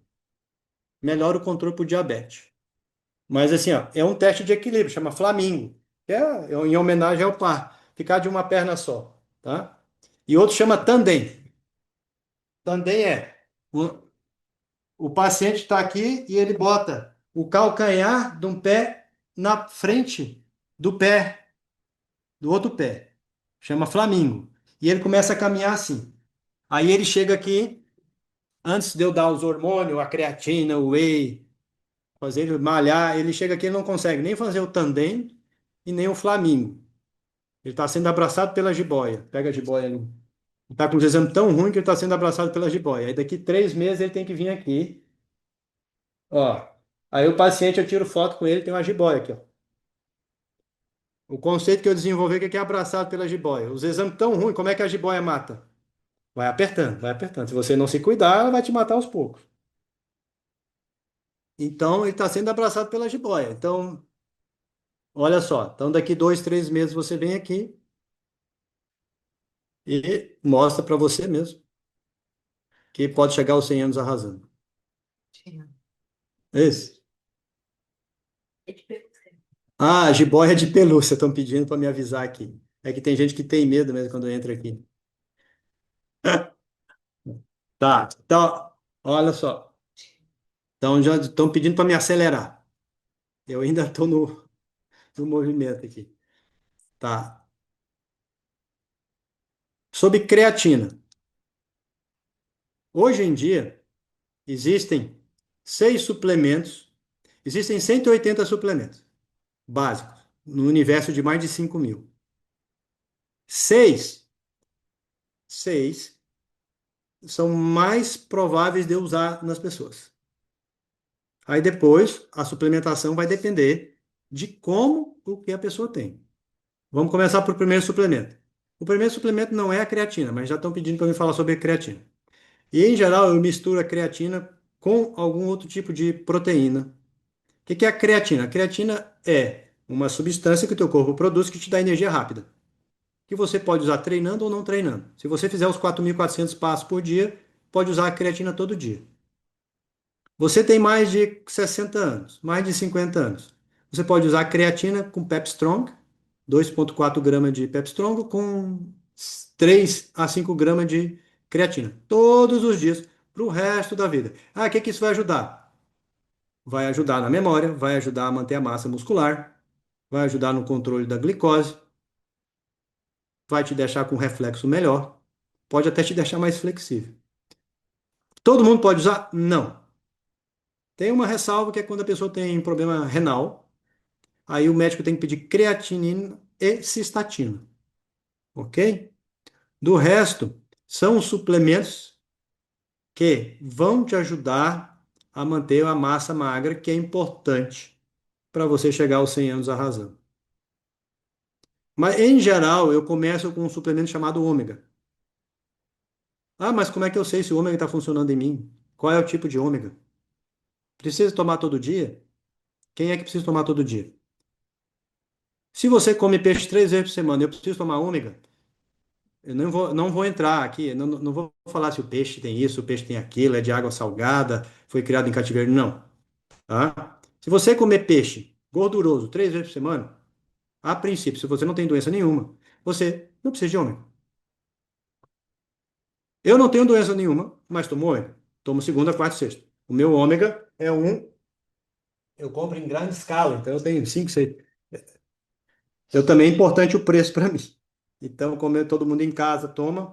melhor o controle para o diabetes. Mas assim, ó, é um teste de equilíbrio, chama Flamingo. É em homenagem ao par, ficar de uma perna só, tá? E outro chama Tandem. Tandem é o, o paciente está aqui e ele bota o calcanhar de um pé na frente do pé, do outro pé. Chama Flamingo. E ele começa a caminhar assim. Aí ele chega aqui, antes de eu dar os hormônios, a creatina, o whey, fazer ele malhar, ele chega aqui e não consegue nem fazer o tandem e nem o Flamingo. Ele está sendo abraçado pela jiboia. Pega a jiboia ali. Ele está com os exames tão ruins que ele está sendo abraçado pela jiboia. Aí daqui 3 meses ele tem que vir aqui. Ó. Aí o paciente, eu tiro foto com ele, tem uma jiboia aqui, ó. O conceito que eu desenvolvi é que é abraçado pela jiboia. Os exames tão ruins, como é que a jiboia mata? Vai apertando, vai apertando. Se você não se cuidar, ela vai te matar aos poucos. Então, ele está sendo abraçado pela jiboia. Então, olha só. Então, daqui 2, 3 meses você vem aqui e mostra para você mesmo que pode chegar aos 100 anos arrasando. Esse. Ah, a jiboia de pelúcia, estão pedindo para me avisar aqui. É que tem gente que tem medo mesmo quando entra aqui. Tá, então, olha só. Então, já estão pedindo para me acelerar. Eu ainda estou no movimento aqui. Tá. Sobre creatina. Hoje em dia, existem 6 suplementos, existem 180 suplementos básicos, no universo de mais de 5.000. Seis, seis são mais prováveis de usar nas pessoas. Aí depois, a suplementação vai depender de como o que a pessoa tem. Vamos começar por primeiro suplemento. O primeiro suplemento não é a creatina, mas já estão pedindo para eu falar sobre a creatina. E em geral eu misturo a creatina com algum outro tipo de proteína. O que que é a creatina? A creatina é uma substância que o teu corpo produz que te dá energia rápida, que você pode usar treinando ou não treinando. Se você fizer os 4.400 passos por dia, pode usar a creatina todo dia. Você tem mais de 60 anos, mais de 50 anos. Você pode usar creatina com Pepstrong, 2,4 gramas de Pepstrong com 3 a 5 gramas de creatina, todos os dias, para o resto da vida. Ah, o que que isso vai ajudar? Vai ajudar na memória, vai ajudar a manter a massa muscular, vai ajudar no controle da glicose, vai te deixar com reflexo melhor, pode até te deixar mais flexível. Todo mundo pode usar? Não. Tem uma ressalva que é quando a pessoa tem problema renal. Aí o médico tem que pedir creatinina e cistatina, ok? Do resto, são suplementos que vão te ajudar a manter a massa magra, que é importante para você chegar aos 100 anos arrasando. Mas, em geral, eu começo com um suplemento chamado ômega. Ah, mas como é que eu sei se o ômega está funcionando em mim? Qual é o tipo de ômega? Precisa tomar todo dia? Quem é que precisa tomar todo dia? Se você come peixe 3 vezes por semana, eu preciso tomar ômega? Eu não vou entrar aqui, não vou falar se o peixe tem isso, o peixe tem aquilo, é de água salgada, foi criado em cativeiro, não. Tá? Se você comer peixe gorduroso 3 vezes por semana, a princípio, se você não tem doença nenhuma, você não precisa de ômega. Eu não tenho doença nenhuma, mas tomo ômega. Tomo segunda, quarta e sexta. O meu ômega é um, eu compro em grande escala, então eu tenho 5, 6. Eu também é importante o preço para mim. Então, como todo mundo em casa toma,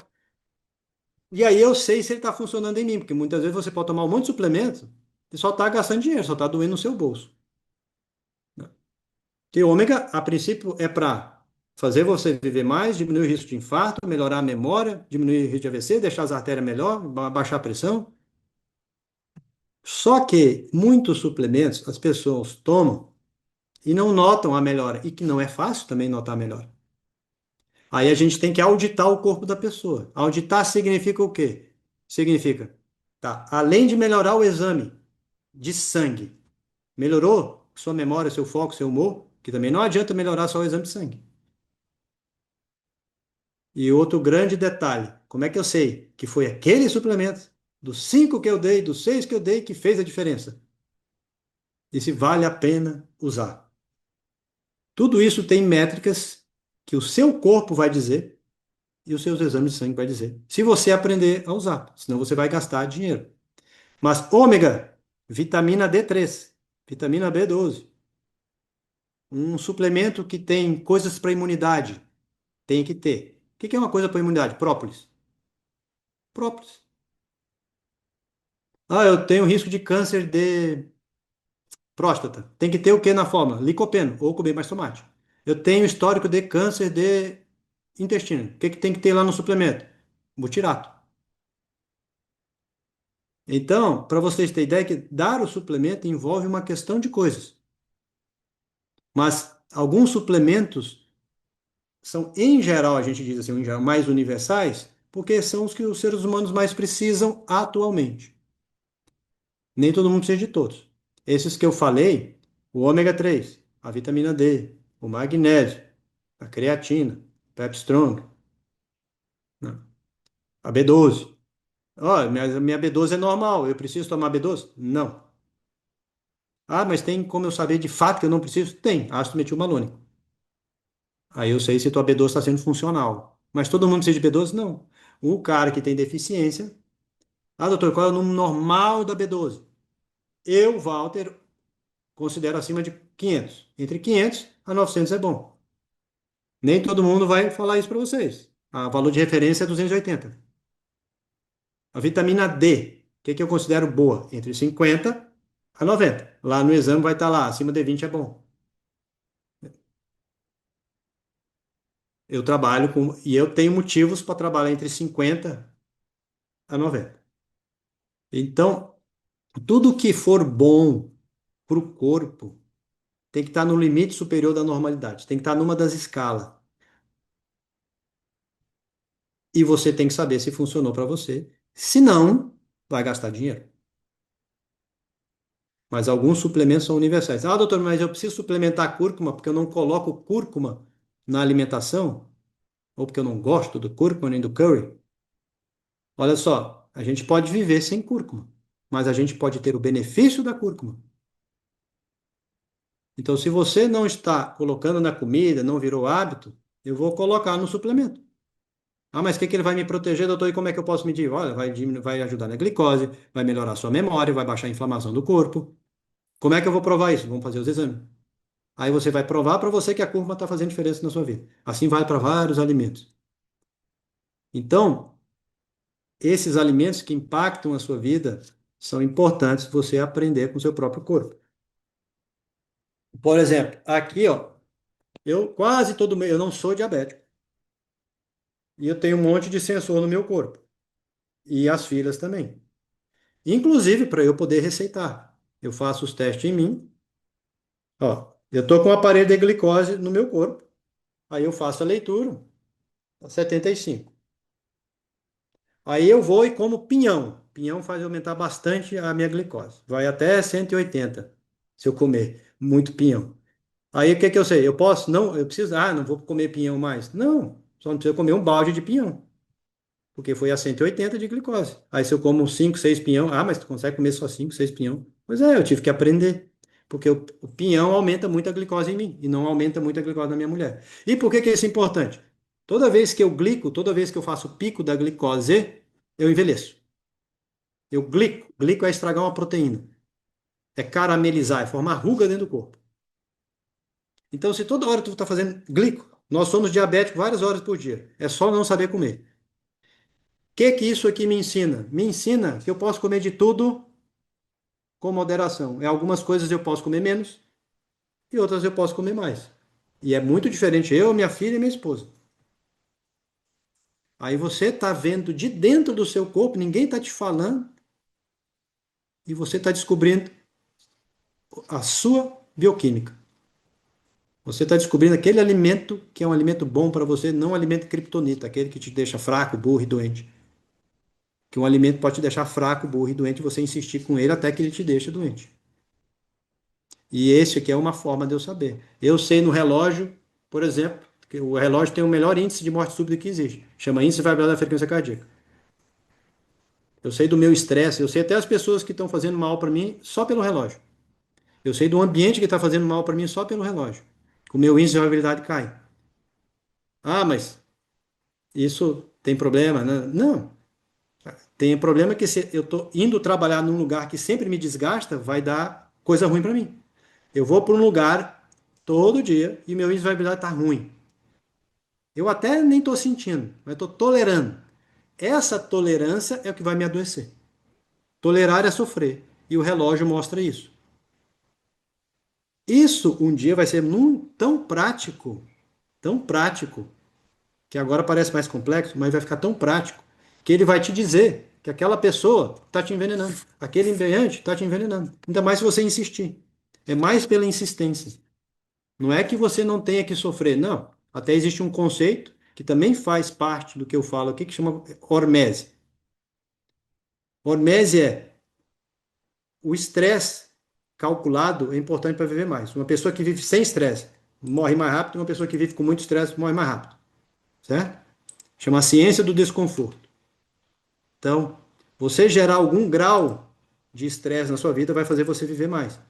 e aí eu sei se ele está funcionando em mim, porque muitas vezes você pode tomar um monte de suplemento e só está gastando dinheiro, só está doendo no seu bolso. Porque ômega, a princípio, é para fazer você viver mais, diminuir o risco de infarto, melhorar a memória, diminuir o risco de AVC, deixar as artérias melhor, baixar a pressão. Só que muitos suplementos as pessoas tomam e não notam a melhora, e que não é fácil também notar a melhora. Aí a gente tem que auditar o corpo da pessoa. Auditar significa o quê? Significa, tá, além de melhorar o exame de sangue, melhorou sua memória, seu foco, seu humor, que também não adianta melhorar só o exame de sangue. E outro grande detalhe, como é que eu sei que foi aquele suplemento, dos 5 que eu dei, dos 6 que eu dei, que fez a diferença? E se vale a pena usar. Tudo isso tem métricas que o seu corpo vai dizer e os seus exames de sangue vai dizer. Se você aprender a usar, senão você vai gastar dinheiro. Mas ômega, vitamina D3, vitamina B12, um suplemento que tem coisas para imunidade, tem que ter. O que que é uma coisa para imunidade? Própolis. Própolis. Ah, eu tenho risco de câncer de próstata. Tem que ter o que na forma? Licopeno, ou comer mais tomate. Eu tenho histórico de câncer de intestino. O que que tem que ter lá no suplemento? Butirato. Então, para vocês terem ideia, que dar o suplemento envolve uma questão de coisas. Mas alguns suplementos são, em geral, a gente diz assim, em geral, mais universais, porque são os que os seres humanos mais precisam atualmente. Nem todo mundo precisa de todos. Esses que eu falei, o ômega 3, a vitamina D, o magnésio, a creatina, Pep Strong, né, a B12. Ó, minha B12 é normal, eu preciso tomar B12? Não. Ah, mas tem como eu saber de fato que eu não preciso? Tem, ácido metilmalônico. Aí eu sei se tua B12 está sendo funcional. Mas todo mundo precisa de B12? Não. O cara que tem deficiência. Ah, doutor, qual é o número normal da B12? Eu, Walter, considero acima de 500. Entre 500 a 900 é bom. Nem todo mundo vai falar isso para vocês. O valor de referência é 280. A vitamina D, o que que eu considero boa? Entre 50 a 90. Lá no exame vai estar lá, acima de 20 é bom. Eu trabalho com, e eu tenho motivos para trabalhar entre 50 a 90. Então, tudo que for bom para o corpo tem que estar no limite superior da normalidade, tem que estar numa das escalas. E você tem que saber se funcionou para você Se não, vai gastar dinheiro. Mas alguns suplementos são universais. Ah, doutor, mas eu preciso suplementar cúrcuma porque eu não coloco cúrcuma na alimentação, ou porque eu não gosto do cúrcuma nem do curry. Olha só, a gente pode viver sem cúrcuma, mas a gente pode ter o benefício da cúrcuma. Então, se você não está colocando na comida, não virou hábito, eu vou colocar no suplemento. Ah, mas o que que ele vai me proteger, doutor? E como é que eu posso medir? Olha, vai ajudar na glicose, vai melhorar a sua memória, vai baixar a inflamação do corpo. Como é que eu vou provar isso? Vamos fazer os exames. Aí você vai provar para você que a cúrcuma está fazendo diferença na sua vida. Assim vale para vários alimentos. Então, esses alimentos que impactam a sua vida são importantes você aprender com o seu próprio corpo. Por exemplo, aqui, ó, eu quase todo mês, eu não sou diabético. E eu tenho um monte de sensor no meu corpo. E as filhas também. Inclusive para eu poder receitar. Eu faço os testes em mim. Ó, eu estou com o aparelho de glicose no meu corpo. Aí eu faço a leitura, 75. Aí eu vou e como pinhão. Pinhão faz aumentar bastante a minha glicose. Vai até 180 se eu comer muito pinhão. Aí o que que eu sei? Eu posso? Não, eu preciso. Ah, não vou comer pinhão mais. Não, só não preciso comer um balde de pinhão, porque foi a 180 de glicose. Aí se eu como 5, 6 pinhão, ah, mas tu consegue comer só 5, 6 pinhão? Pois é, eu tive que aprender, porque o pinhão aumenta muito a glicose em mim e não aumenta muito a glicose na minha mulher. E por que que isso é importante? Toda vez que eu glico, toda vez que eu faço o pico da glicose, eu envelheço. Eu glico, glico é estragar uma proteína, é caramelizar, é formar ruga dentro do corpo. Então, se toda hora tu está fazendo glico, nós somos diabéticos várias horas por dia, é só não saber comer. O que que isso aqui me ensina? Me ensina que eu posso comer de tudo com moderação. Em algumas coisas eu posso comer menos e outras eu posso comer mais. E é muito diferente eu, minha filha e minha esposa. Aí você está vendo de dentro do seu corpo, ninguém está te falando, e você está descobrindo a sua bioquímica. Você está descobrindo aquele alimento que é um alimento bom para você, não um alimento criptonita, aquele que te deixa fraco, burro e doente. Que um alimento pode te deixar fraco, burro e doente, e você insistir com ele até que ele te deixe doente. E esse aqui é uma forma de eu saber. Eu sei no relógio, por exemplo, que o relógio tem o melhor índice de morte súbita que existe. Chama índice variável da frequência cardíaca. Eu sei do meu estresse, eu sei até as pessoas que estão fazendo mal para mim só pelo relógio. Eu sei do ambiente que está fazendo mal para mim só pelo relógio. O meu índice de variabilidade cai. Ah, mas isso tem problema, né? Não. Tem problema que se eu estou indo trabalhar num lugar que sempre me desgasta, vai dar coisa ruim para mim. Eu vou para um lugar todo dia e meu índice de variabilidade está ruim. Eu até nem estou sentindo, mas estou tolerando. Essa tolerância é o que vai me adoecer. Tolerar é sofrer. E o relógio mostra isso. Isso um dia vai ser tão prático, que agora parece mais complexo, mas vai ficar tão prático, que ele vai te dizer que aquela pessoa está te envenenando. Aquele embriagante está te envenenando. Ainda mais se você insistir. É mais pela insistência. Não é que você não tenha que sofrer, não. Até existe um conceito que também faz parte do que eu falo aqui, que chama hormese. Hormese é o estresse calculado é importante para viver mais. Uma pessoa que vive sem estresse morre mais rápido, uma pessoa que vive com muito estresse morre mais rápido, certo? Chama a ciência do desconforto. Então, você gerar algum grau de estresse na sua vida vai fazer você viver mais.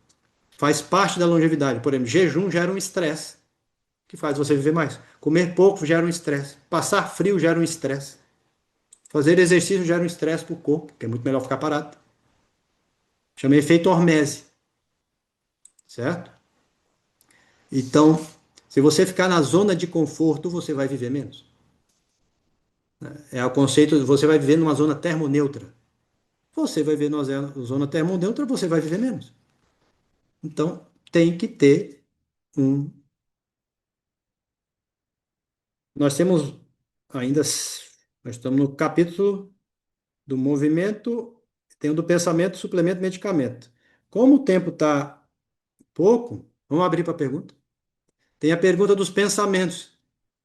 Faz parte da longevidade. Por exemplo, jejum gera um estresse que faz você viver mais. Comer pouco gera um estresse. Passar frio gera um estresse. Fazer exercício gera um estresse para o corpo, que é muito melhor ficar parado. Chama efeito hormese, certo? Então, se você ficar na zona de conforto, você vai viver menos. É o conceito, você vai viver numa zona termoneutra. Você vai viver numa zona termoneutra, você vai viver menos. Então, tem que ter um. Nós temos ainda. Nós estamos no capítulo do movimento, tem o do pensamento, suplemento, medicamento. Como o tempo está pouco, vamos abrir para a pergunta. Tem a pergunta dos pensamentos,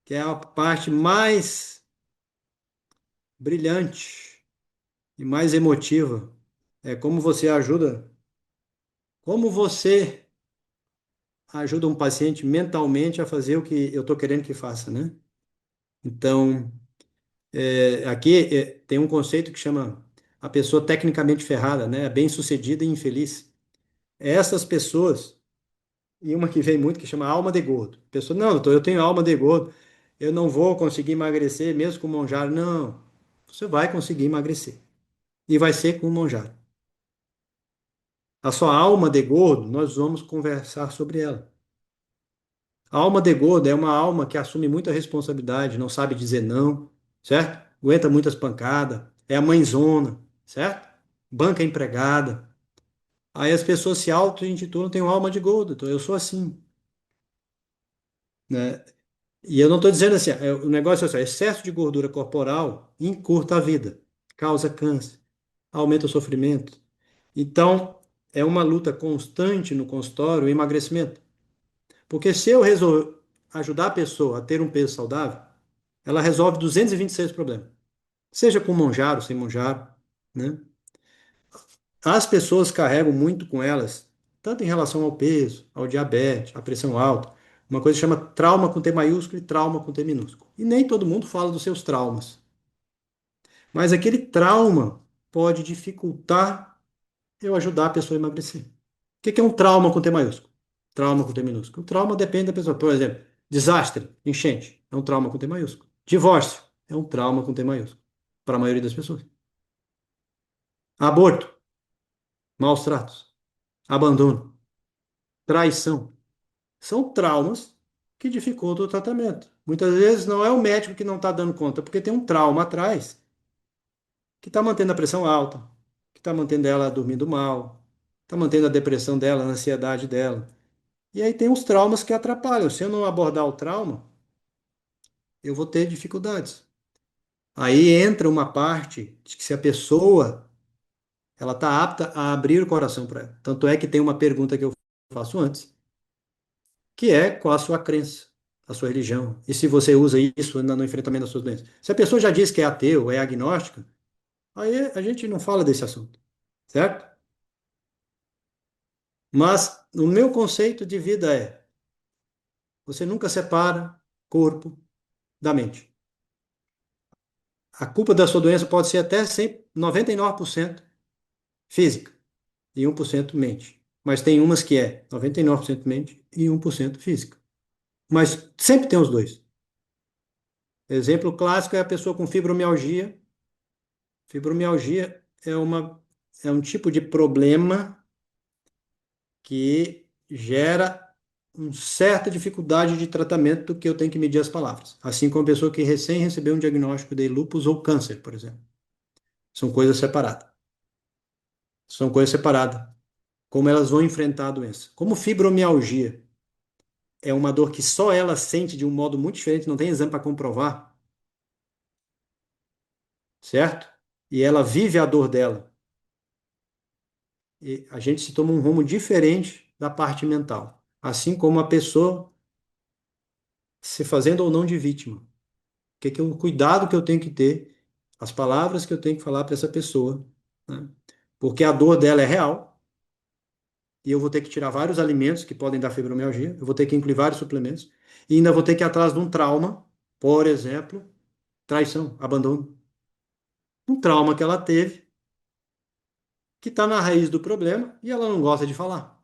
que é a parte mais brilhante. e mais emotiva é como você ajuda um paciente mentalmente a fazer o que eu estou querendo que faça, né? Então, aqui tem um conceito que chama a pessoa tecnicamente ferrada, né? Bem-sucedida e infeliz. Essas pessoas, e uma que vem muito que chama alma de gordo. A pessoa, não, doutor, eu tenho alma de gordo, eu não vou conseguir emagrecer mesmo com monjaro. Não, você vai conseguir emagrecer. E vai ser com monjaro. A sua alma de gordo, nós vamos conversar sobre ela. A alma de gordo é uma alma que assume muita responsabilidade, não sabe dizer não, certo? Aguenta muitas pancadas, é a mãezona, certo? Banca empregada. Aí as pessoas se auto-intitulam, tenho alma de gordo, então eu sou assim, né? E eu não estou dizendo assim, o negócio é assim, excesso de gordura corporal encurta a vida, causa câncer, aumenta o sofrimento. Então, é uma luta constante no consultório o emagrecimento. Porque se eu resolver ajudar a pessoa a ter um peso saudável, ela resolve 226 problemas. Seja com monjaro, sem monjaro, né? As pessoas carregam muito com elas, tanto em relação ao peso, ao diabetes, à pressão alta, uma coisa que chama trauma com T maiúsculo e trauma com T minúsculo. E nem todo mundo fala dos seus traumas. Mas aquele trauma pode dificultar eu ajudar a pessoa a emagrecer. O que é um trauma com T maiúsculo? Trauma com T minúsculo. O trauma depende da pessoa. Por exemplo, desastre, enchente, é um trauma com T maiúsculo. Divórcio é um trauma com T maiúsculo, para a maioria das pessoas. Aborto, maus tratos, abandono, traição. São traumas que dificultam o tratamento. Muitas vezes não é o médico que não está dando conta, porque tem um trauma atrás que está mantendo a pressão alta, que está mantendo ela dormindo mal, está mantendo a depressão dela, a ansiedade dela. E aí tem os traumas que atrapalham. Se eu não abordar o trauma, eu vou ter dificuldades. Aí entra uma parte de que se a pessoa ela está apta a abrir o coração para ela. Tanto é que tem uma pergunta que eu faço antes, que é qual a sua crença, a sua religião, e se você usa isso no enfrentamento das suas doenças. Se a pessoa já diz que é ateu, é agnóstica, aí a gente não fala desse assunto, certo? Mas o meu conceito de vida é: você nunca separa corpo da mente. A culpa da sua doença pode ser até 100, 99% física e 1% mente. Mas tem umas que é 99% mente e 1% física. Mas sempre tem os dois. Exemplo clássico é a pessoa com fibromialgia. Fibromialgia é um tipo de problema que gera uma certa dificuldade de tratamento que eu tenho que medir as palavras. Assim como a pessoa que recém recebeu um diagnóstico de lúpus ou câncer, por exemplo. São coisas separadas. São coisas separadas. Como elas vão enfrentar a doença. Como fibromialgia é uma dor que só ela sente de um modo muito diferente, não tem exame para comprovar, certo? E ela vive a dor dela. E a gente se toma um rumo diferente da parte mental. Assim como a pessoa se fazendo ou não de vítima. O cuidado que eu tenho que ter, as palavras que eu tenho que falar para essa pessoa, né? Porque a dor dela é real e eu vou ter que tirar vários alimentos que podem dar fibromialgia, eu vou ter que incluir vários suplementos e ainda vou ter que ir atrás de um trauma, por exemplo, traição, abandono. Um trauma que ela teve, que está na raiz do problema e ela não gosta de falar.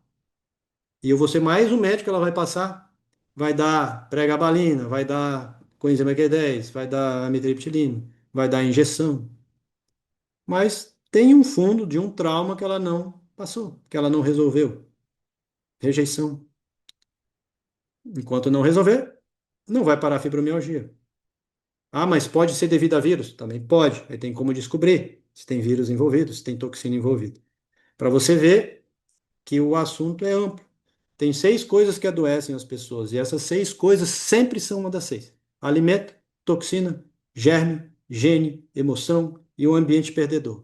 E eu vou ser mais um médico que ela vai passar. Vai dar pregabalina, vai dar coenzima Q10, vai dar amitriptilina, vai dar injeção. Mas tem um fundo de um trauma que ela não passou, que ela não resolveu. Rejeição. Enquanto não resolver, não vai parar a fibromialgia. Ah, mas pode ser devido a vírus? Também pode. Aí tem como descobrir se tem vírus envolvido, se tem toxina envolvida. Para você ver que o assunto é amplo. Tem 6 coisas que adoecem as pessoas, e essas 6 coisas sempre são uma das 6: alimento, toxina, germe, gene, emoção e um ambiente perdedor.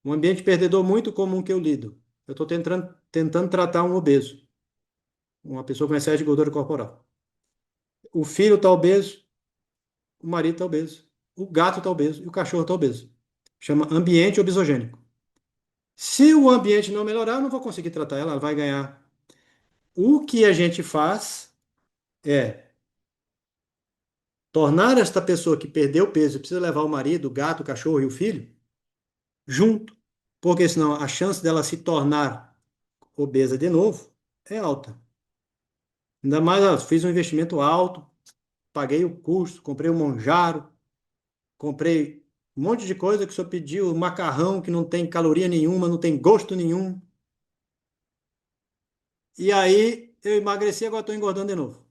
Um ambiente perdedor muito comum que eu lido. Eu estou tentando tratar um obeso, uma pessoa com excesso de gordura corporal. O filho está obeso, o marido está obeso, o gato está obeso e o cachorro está obeso. Chama ambiente obesogênico. Se o ambiente não melhorar, eu não vou conseguir tratar ela, ela vai ganhar. O que a gente faz é tornar esta pessoa que perdeu peso e precisa levar o marido, o gato, o cachorro e o filho junto, porque senão a chance dela se tornar obesa de novo é alta. Ainda mais, fiz um investimento alto, paguei o curso, comprei o Monjaro, comprei um monte de coisa que o senhor pediu, macarrão que não tem caloria nenhuma, não tem gosto nenhum. E aí eu emagreci, agora estou engordando de novo.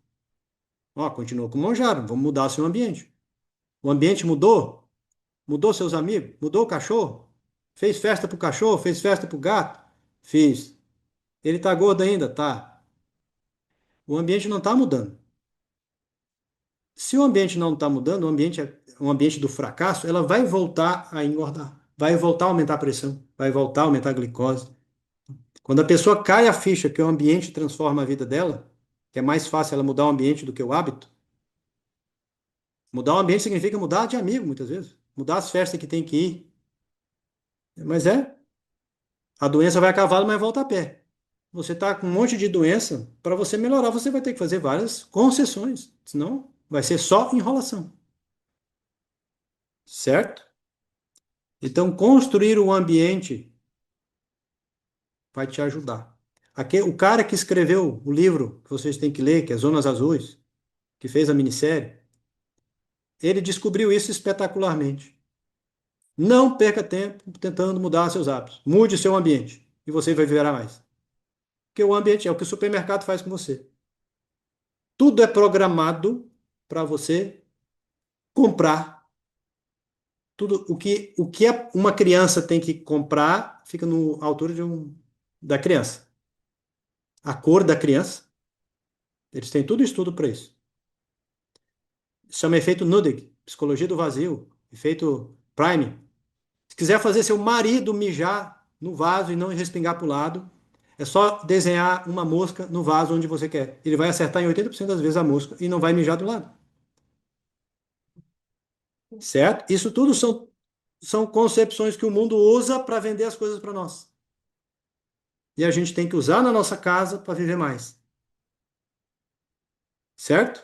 Ó, continua com o Monjaro, vamos mudar o seu ambiente. O ambiente mudou? Mudou seus amigos? Mudou o cachorro? Fez festa pro cachorro? Fez festa pro gato? Fiz. Ele tá gordo ainda? Tá. O ambiente não tá mudando. Se o ambiente não está mudando, o ambiente é um ambiente do fracasso, ela vai voltar a engordar, vai voltar a aumentar a pressão, vai voltar a aumentar a glicose. Quando a pessoa cai a ficha que o ambiente transforma a vida dela, que é mais fácil ela mudar o ambiente do que o hábito, mudar o ambiente significa mudar de amigo, muitas vezes, mudar as festas que tem que ir. Mas a doença vai a cavalo, mas volta a pé. Você está com um monte de doença, para você melhorar, você vai ter que fazer várias concessões, senão vai ser só enrolação, certo? Então, construir o ambiente vai te ajudar. O cara que escreveu o livro que vocês têm que ler, que é Zonas Azuis, que fez a minissérie, ele descobriu isso espetacularmente. Não perca tempo tentando mudar seus hábitos. Mude seu ambiente e você vai viver mais. Porque o ambiente é o que o supermercado faz com você. Tudo é programado para você comprar. Tudo o que uma criança tem que comprar fica no altura da criança. A cor da criança, eles têm tudo estudo para isso. Chama efeito Nuddig, psicologia do vazio, efeito Prime. Se quiser fazer seu marido mijar no vaso e não respingar para o lado, é só desenhar uma mosca no vaso onde você quer. Ele vai acertar em 80% das vezes a mosca e não vai mijar do lado. Certo? Isso tudo são concepções que o mundo usa para vender as coisas para nós. E a gente tem que usar na nossa casa para viver mais. Certo?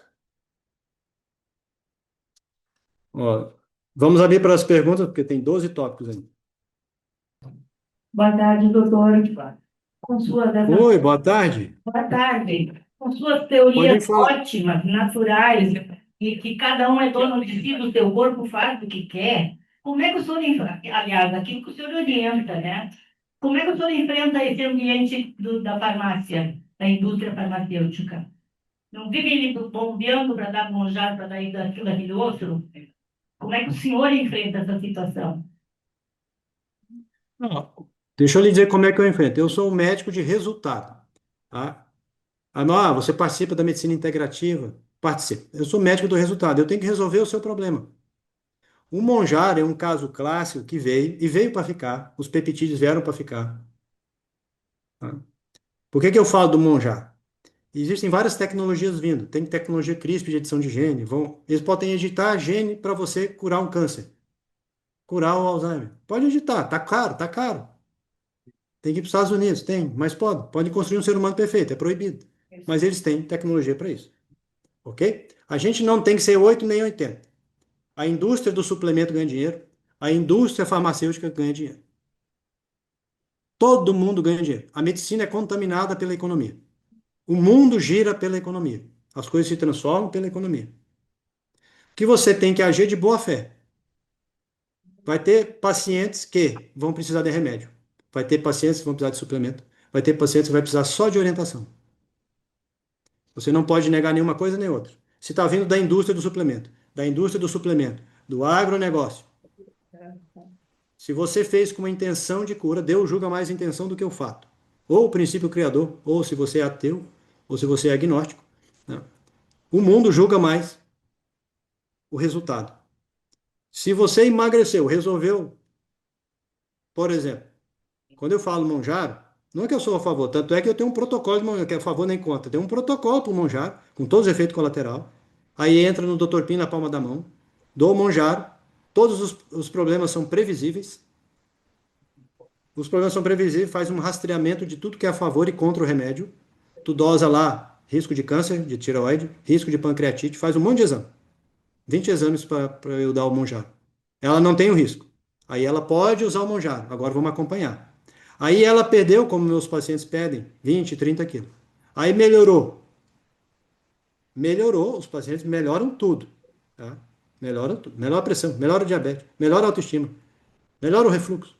Ó, vamos abrir para as perguntas, porque tem 12 tópicos aí. Boa tarde, doutor. Com suas, Oi, boa tarde. boa tarde. Com suas Pode teorias falar. ótimas, naturais, e que cada um é dono de si, do seu corpo, faz o que quer, como é que o senhor enfrenta, aliás, aquilo que o senhor orienta, né? Como é que o senhor enfrenta esse ambiente da farmácia, da indústria farmacêutica? Não vive ele bombeando para dar monjar, para dar isso, aquilo, aquele outro? Como é que o senhor enfrenta essa situação? Ah, deixa eu lhe dizer como é que eu enfrento. Eu sou um médico de resultado, tá? Você participa da medicina integrativa? Participo. Eu sou médico do resultado. Eu tenho que resolver o seu problema. O Monjar é um caso clássico que veio e veio para ficar. Os peptídeos vieram para ficar. Tá? Por que que eu falo do Monjar? Existem várias tecnologias vindo. Tem tecnologia CRISPR de edição de gene. Eles podem editar gene para você curar um câncer, curar o Alzheimer. Pode editar. Tá caro, tá caro. Tem que ir para os Estados Unidos, tem, mas pode. Pode construir um ser humano perfeito, é proibido. Mas eles têm tecnologia para isso, ok? A gente não tem que ser 8 nem 80. A indústria do suplemento ganha dinheiro, a indústria farmacêutica ganha dinheiro. Todo mundo ganha dinheiro. A medicina é contaminada pela economia. O mundo gira pela economia. As coisas se transformam pela economia. Que você tem que agir de boa fé. Vai ter pacientes que vão precisar de remédio. Vai ter pacientes que vão precisar de suplemento. Vai ter pacientes que vão precisar só de orientação. Você não pode negar nenhuma coisa nem outra. Se está vindo da indústria do suplemento, do agronegócio. Se você fez com uma intenção de cura, Deus julga mais a intenção do que o fato. Ou o princípio criador, ou se você é ateu, ou se você é agnóstico. Né? O mundo julga mais o resultado. Se você emagreceu, resolveu, por exemplo, quando eu falo Monjaro, não é que eu sou a favor, tanto é que eu tenho um protocolo de Monjaro, que é a favor nem contra. Tem um protocolo para o Monjaro, com todos os efeitos colaterais. Aí entra no Dr. Pim na palma da mão, dou o Monjaro, Todos os problemas são previsíveis. Os problemas são previsíveis, faz um rastreamento de tudo que é a favor e contra o remédio. Tu dosa lá risco de câncer de tireoide, risco de pancreatite, faz um monte de exame. 20 exames para eu dar o Monjaro. Ela não tem o risco. Aí ela pode usar o Monjaro. Agora vamos acompanhar. Aí ela perdeu, como meus pacientes pedem, 20, 30 quilos. Aí melhorou. Melhorou, os pacientes melhoram tudo. Tá? Melhoram tudo. Melhora a pressão, melhora o diabetes, melhora a autoestima, melhora o refluxo.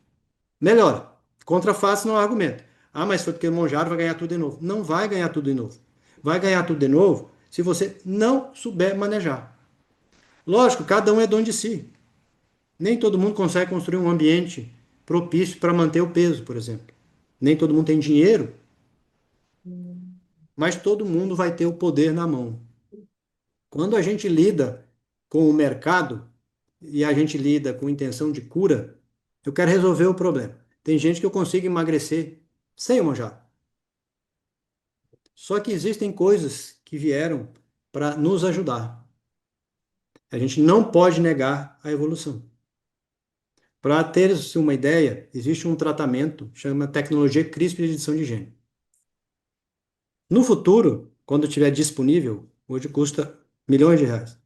Melhora. Contra face não há argumento. Ah, mas foi porque o Monjaro vai ganhar tudo de novo. Não vai ganhar tudo de novo. Vai ganhar tudo de novo se você não souber manejar. Lógico, cada um é dono de si. Nem todo mundo consegue construir um ambiente propício para manter o peso, por exemplo. Nem todo mundo tem dinheiro, mas todo mundo vai ter o poder na mão. Quando a gente lida com o mercado e a gente lida com intenção de cura, eu quero resolver o problema. Tem gente que eu consigo emagrecer sem o Monjaro. Só que existem coisas que vieram para nos ajudar. A gente não pode negar a evolução. Para ter uma ideia, existe um tratamento, chama tecnologia CRISPR de edição de gene. No futuro, quando estiver disponível, hoje custa milhões de reais.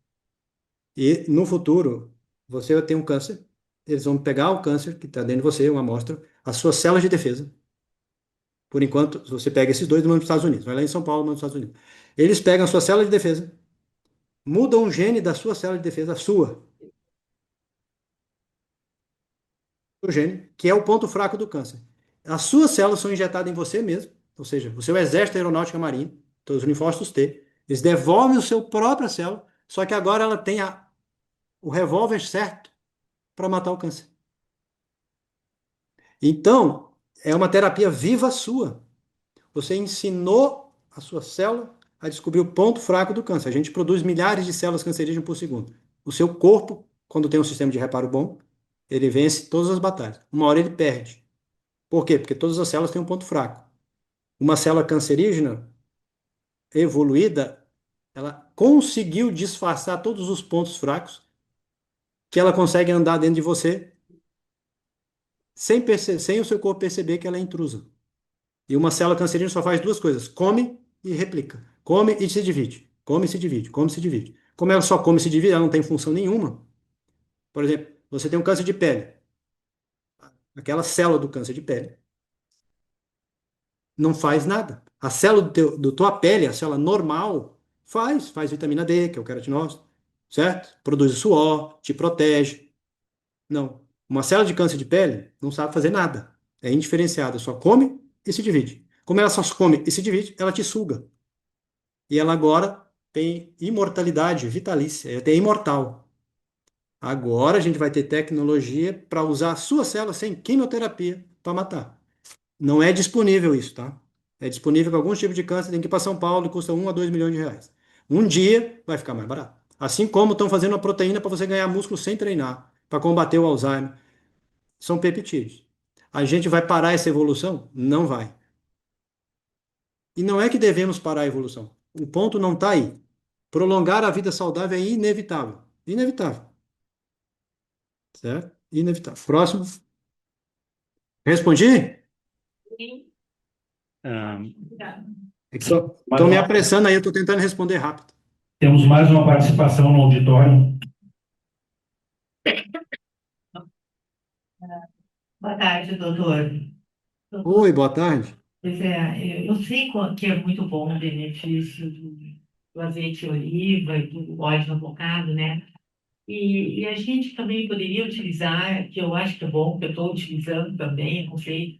E no futuro, você vai ter um câncer, eles vão pegar o câncer que está dentro de você, uma amostra, as suas células de defesa. Por enquanto, você pega esses dois e manda para os Estados Unidos. Vai lá em São Paulo, manda para os Estados Unidos. Eles pegam a sua célula de defesa, mudam um gene da sua célula de defesa, a sua, o gene, que é o ponto fraco do câncer. As suas células são injetadas em você mesmo, ou seja, o seu exército aeronáutica marinha, então os linfócitos T, eles devolvem o seu própria célula, só que agora ela tem o revólver certo para matar o câncer. Então, é uma terapia viva sua. Você ensinou a sua célula a descobrir o ponto fraco do câncer. A gente produz milhares de células cancerígenas por segundo. O seu corpo, quando tem um sistema de reparo bom, ele vence todas as batalhas. Uma hora ele perde. Por quê? Porque todas as células têm um ponto fraco. Uma célula cancerígena evoluída, ela conseguiu disfarçar todos os pontos fracos que ela consegue andar dentro de você sem o seu corpo perceber que ela é intrusa. E uma célula cancerígena só faz duas coisas: come e replica. Come e se divide. Come e se divide. Come e se divide. Como ela só come e se divide, ela não tem função nenhuma. Por exemplo, você tem um câncer de pele. Aquela célula do câncer de pele não faz nada. A célula do tua pele, a célula normal, faz vitamina D, que é o queratinócito, certo? Produz suor, te protege. Não. Uma célula de câncer de pele não sabe fazer nada. É indiferenciada, só come e se divide. Como ela só come e se divide, ela te suga. E ela agora tem imortalidade vitalícia, ela é imortal. Agora a gente vai ter tecnologia para usar a sua célula sem quimioterapia para matar. Não é disponível isso, tá? É disponível com alguns tipos de câncer, tem que ir para São Paulo e custa 1 a 2 milhões de reais. Um dia vai ficar mais barato. Assim como estão fazendo a proteína para você ganhar músculo sem treinar, para combater o Alzheimer. São peptídeos. A gente vai parar essa evolução? Não vai. E não é que devemos parar a evolução. O ponto não está aí. Prolongar a vida saudável é inevitável. Inevitável. Certo? Inevitável. Próximo. Respondi? Sim. Ah, Obrigada. Estão me apressando aí, eu estou tentando responder rápido. temos mais uma participação no auditório. Boa tarde, doutor. Oi, boa tarde. Pois é, eu sei que é muito bom o benefício do azeite de oliva e do óleo avocado, né? E a gente também poderia utilizar, que eu acho que é bom, que eu estou utilizando também, não sei,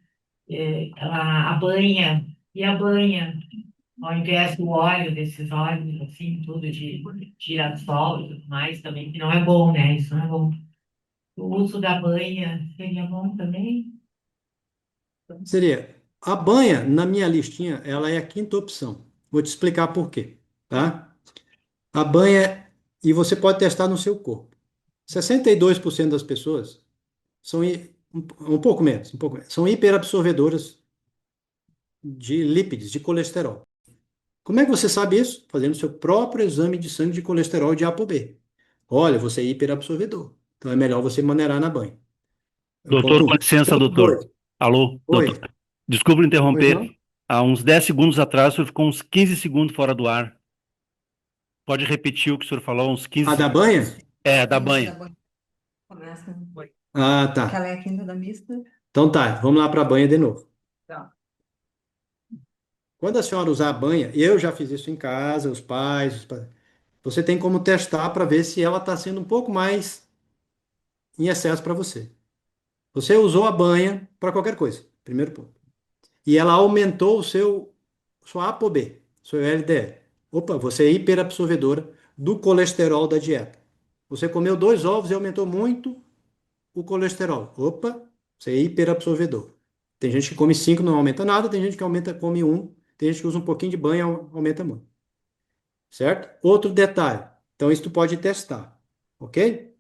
a banha, e a banha, ao invés do óleo, desses óleos, assim, tudo de girassol e tudo mais também, que não é bom, né? Isso não é bom. O uso da banha seria bom também? Seria, a banha, na minha listinha, ela é a quinta opção. Vou te explicar por quê, tá? A banha, e você pode testar no seu corpo. 62% das pessoas são, um pouco menos, são hiperabsorvedoras de lípides, de colesterol. Como é que você sabe isso? Fazendo seu próprio exame de sangue de colesterol de A por B. Olha, você é hiperabsorvedor. Então é melhor você maneirar na banha. É o Doutor, ponto com um. licença, Ponto doutor. 2. Alô, doutor. Oi. Desculpe Pois não? interromper. Há uns 10 segundos atrás, o senhor ficou uns 15 segundos fora do ar. Pode repetir o que o senhor falou, uns 15 A da segundos? banha? É, da banha. Ah, tá. Aquela é a quinta da mista. Então tá, vamos lá para a banha de novo. Quando a senhora usar a banha, eu já fiz isso em casa, você tem como testar para ver se ela está sendo um pouco mais em excesso para você. Você usou a banha para qualquer coisa, primeiro ponto. E ela aumentou sua ApoB, seu LDL. Opa, você é hiperabsorvedora do colesterol da dieta. Você comeu 2 ovos e aumentou muito o colesterol. Opa, você é hiperabsorvedor. Tem gente que come 5 não aumenta nada, tem gente que come um, tem gente que usa um pouquinho de banho aumenta muito. Certo? Outro detalhe. Então, isso tu pode testar. Ok?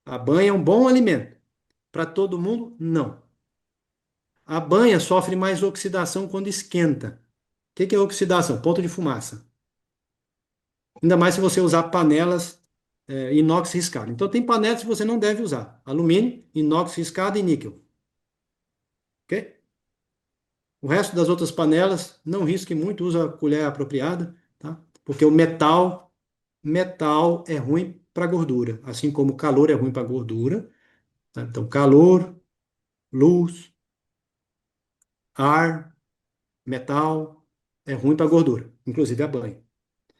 A banha é um bom alimento. Para todo mundo, não. A banha sofre mais oxidação quando esquenta. O que é oxidação? Ponto de fumaça. Ainda mais se você usar panelas inox riscado. Então, tem panelas que você não deve usar: alumínio, inox riscado e níquel. Ok? O resto das outras panelas, não risque muito, usa a colher apropriada, tá? Porque o metal é ruim para gordura, assim como o calor é ruim para gordura, tá? Então, calor, luz, ar, metal é ruim para gordura, inclusive a banha.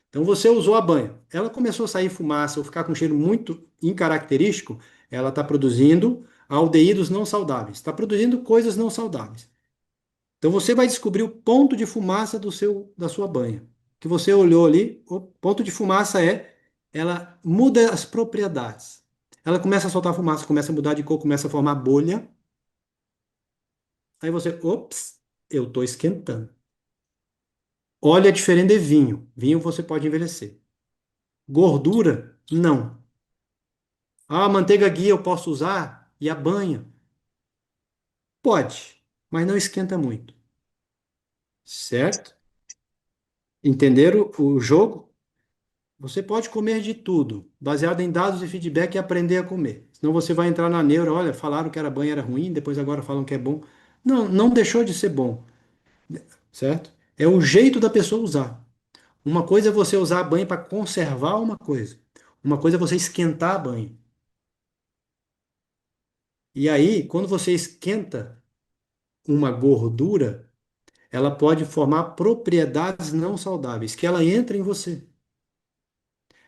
Então, você usou a banha, ela começou a sair fumaça ou ficar com um cheiro muito incaracterístico, ela está produzindo aldeídos não saudáveis, está produzindo coisas não saudáveis. Então você vai descobrir o ponto de fumaça da sua banha. Que você olhou ali, o ponto de fumaça ela muda as propriedades. Ela começa a soltar fumaça, começa a mudar de cor, começa a formar bolha. Aí você, ops, eu estou esquentando. Óleo é diferente de vinho. Vinho você pode envelhecer. Gordura, não. Ah, a manteiga guia eu posso usar e a banha? Pode, mas não esquenta muito. Certo? Entenderam o jogo? Você pode comer de tudo, baseado em dados e feedback e aprender a comer. Senão você vai entrar na neura, olha, falaram que era banho, era ruim, depois agora falam que é bom. Não, não deixou de ser bom, certo? É o jeito da pessoa usar. Uma coisa é você usar a banha para conservar uma coisa. Uma coisa é você esquentar a banha. E aí, quando você esquenta uma gordura, ela pode formar propriedades não saudáveis, que ela entra em você.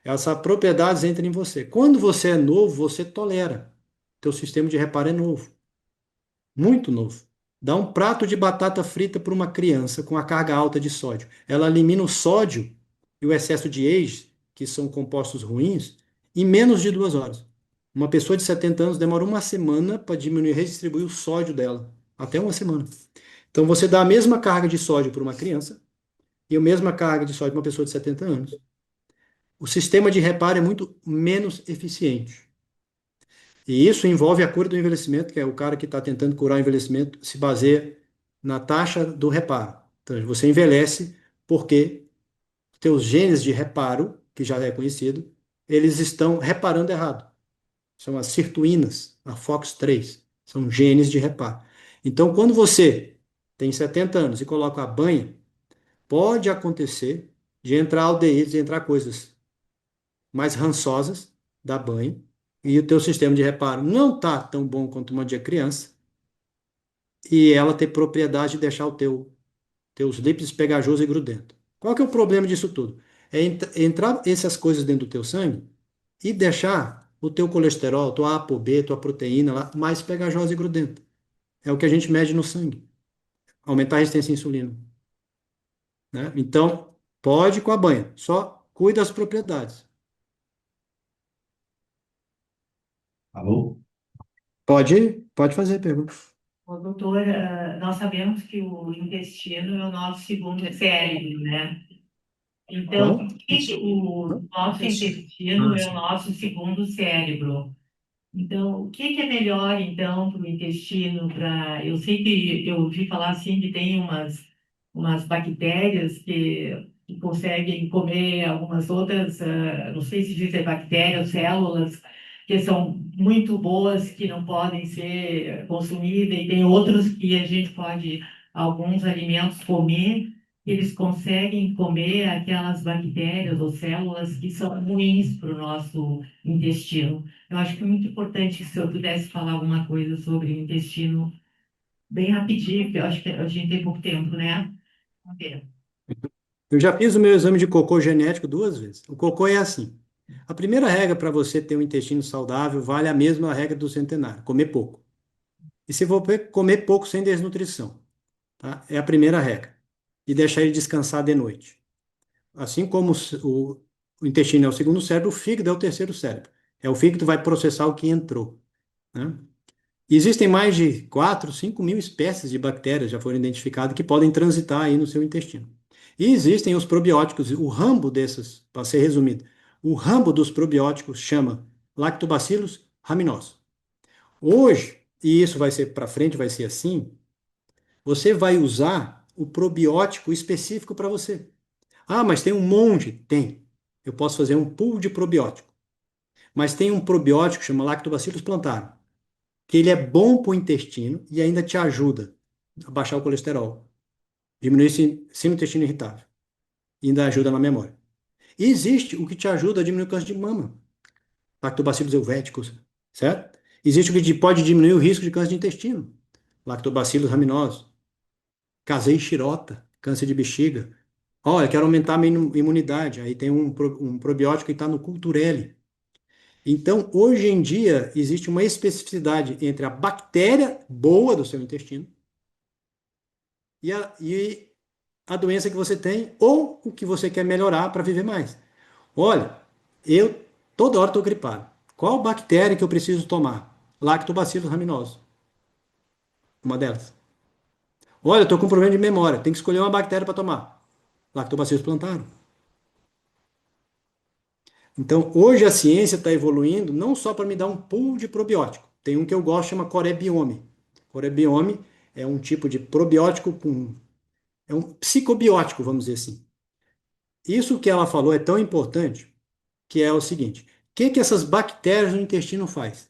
Essas propriedades entram em você. Quando você é novo, você tolera. Teu sistema de reparo é novo, muito novo. Dá um prato de batata frita para uma criança com a carga alta de sódio. Ela elimina o sódio e o excesso de EIS, que são compostos ruins, em menos de 2 horas. Uma pessoa de 70 anos demora uma semana para diminuir, redistribuir o sódio dela. Até uma semana. Então você dá a mesma carga de sódio para uma criança e a mesma carga de sódio para uma pessoa de 70 anos. O sistema de reparo é muito menos eficiente. E isso envolve a cura do envelhecimento, que é o cara que está tentando curar o envelhecimento, se baseia na taxa do reparo. Então, você envelhece porque teus genes de reparo, que já é conhecido, eles estão reparando errado. São as sirtuínas, a FOX3, são genes de reparo. Então, quando você tem 70 anos e coloca a banha, pode acontecer de entrar aldeídos, de entrar coisas mais rançosas da banha, e o teu sistema de reparo não está tão bom quanto uma de criança, e ela ter propriedade de deixar teus lípidos pegajosos e grudentos. Qual que é o problema disso tudo? É entrar essas coisas dentro do teu sangue e deixar o teu colesterol, tua ApoB, tua proteína lá, mais pegajosa e grudenta. É o que a gente mede no sangue. Aumentar a resistência à insulina. Né? Então, pode com a banha, só cuida das propriedades. Alô? Pode fazer pergunta. Ô, doutor, nós sabemos que o intestino é o nosso segundo cérebro, né? Então, Qual? o nosso intestino é o nosso segundo cérebro. Então, o que que é melhor, então, para o intestino? Eu sei que eu ouvi falar, assim, que tem umas bactérias que conseguem comer algumas outras, não sei se dizem bactérias, células, que são muito boas, que não podem ser consumidas, e tem outros que a gente pode, alguns alimentos, comer, eles conseguem comer aquelas bactérias ou células que são ruins para o nosso intestino. Eu acho que é muito importante se eu pudesse falar alguma coisa sobre o intestino bem rapidinho, porque eu acho que a gente tem pouco tempo, né? Ok. Eu já fiz o meu exame de cocô genético 2 vezes. O cocô é assim. A primeira regra para você ter um intestino saudável vale a mesma regra do centenário, comer pouco. E se for comer pouco sem desnutrição, tá? É a primeira regra. E deixar ele descansar de noite. Assim como o intestino é o segundo cérebro, o fígado é o terceiro cérebro. É o fígado que vai processar o que entrou, né? Existem mais de 4, 5 mil espécies de bactérias já foram identificadas que podem transitar aí no seu intestino. E existem os probióticos, o rambo desses, para ser resumido, o rambo dos probióticos chama Lactobacillus rhamnosus. Hoje, e isso vai ser para frente, vai ser assim, você vai usar o probiótico específico para você. Ah, mas tem um monte. Tem. Eu posso fazer um pool de probiótico. Mas tem um probiótico que chama Lactobacillus plantarum, que ele é bom para o intestino e ainda te ajuda a baixar o colesterol, diminuir esse intestino irritável e ainda ajuda na memória. E existe o que te ajuda a diminuir o câncer de mama, Lactobacillus helvéticos, certo? Existe o que pode diminuir o risco de câncer de intestino, Lactobacillus rhamnosus, Casei shirota, câncer de bexiga. Olha, quero aumentar a minha imunidade. Aí tem um probiótico que está no Culturelle. Então, hoje em dia, existe uma especificidade entre a bactéria boa do seu intestino e a doença que você tem ou o que você quer melhorar para viver mais. Olha, eu toda hora estou gripado. Qual bactéria que eu preciso tomar? Lactobacillus rhamnosus, uma delas. Olha, eu estou com problema de memória. Tem que escolher uma bactéria para tomar. Lactobacillus plantarum. Então, hoje a ciência está evoluindo não só para me dar um pool de probiótico. Tem um que eu gosto, chama Corebiome. Corebiome é um tipo de probiótico é um psicobiótico, vamos dizer assim. Isso que ela falou é tão importante que é o seguinte: o que essas bactérias no intestino faz?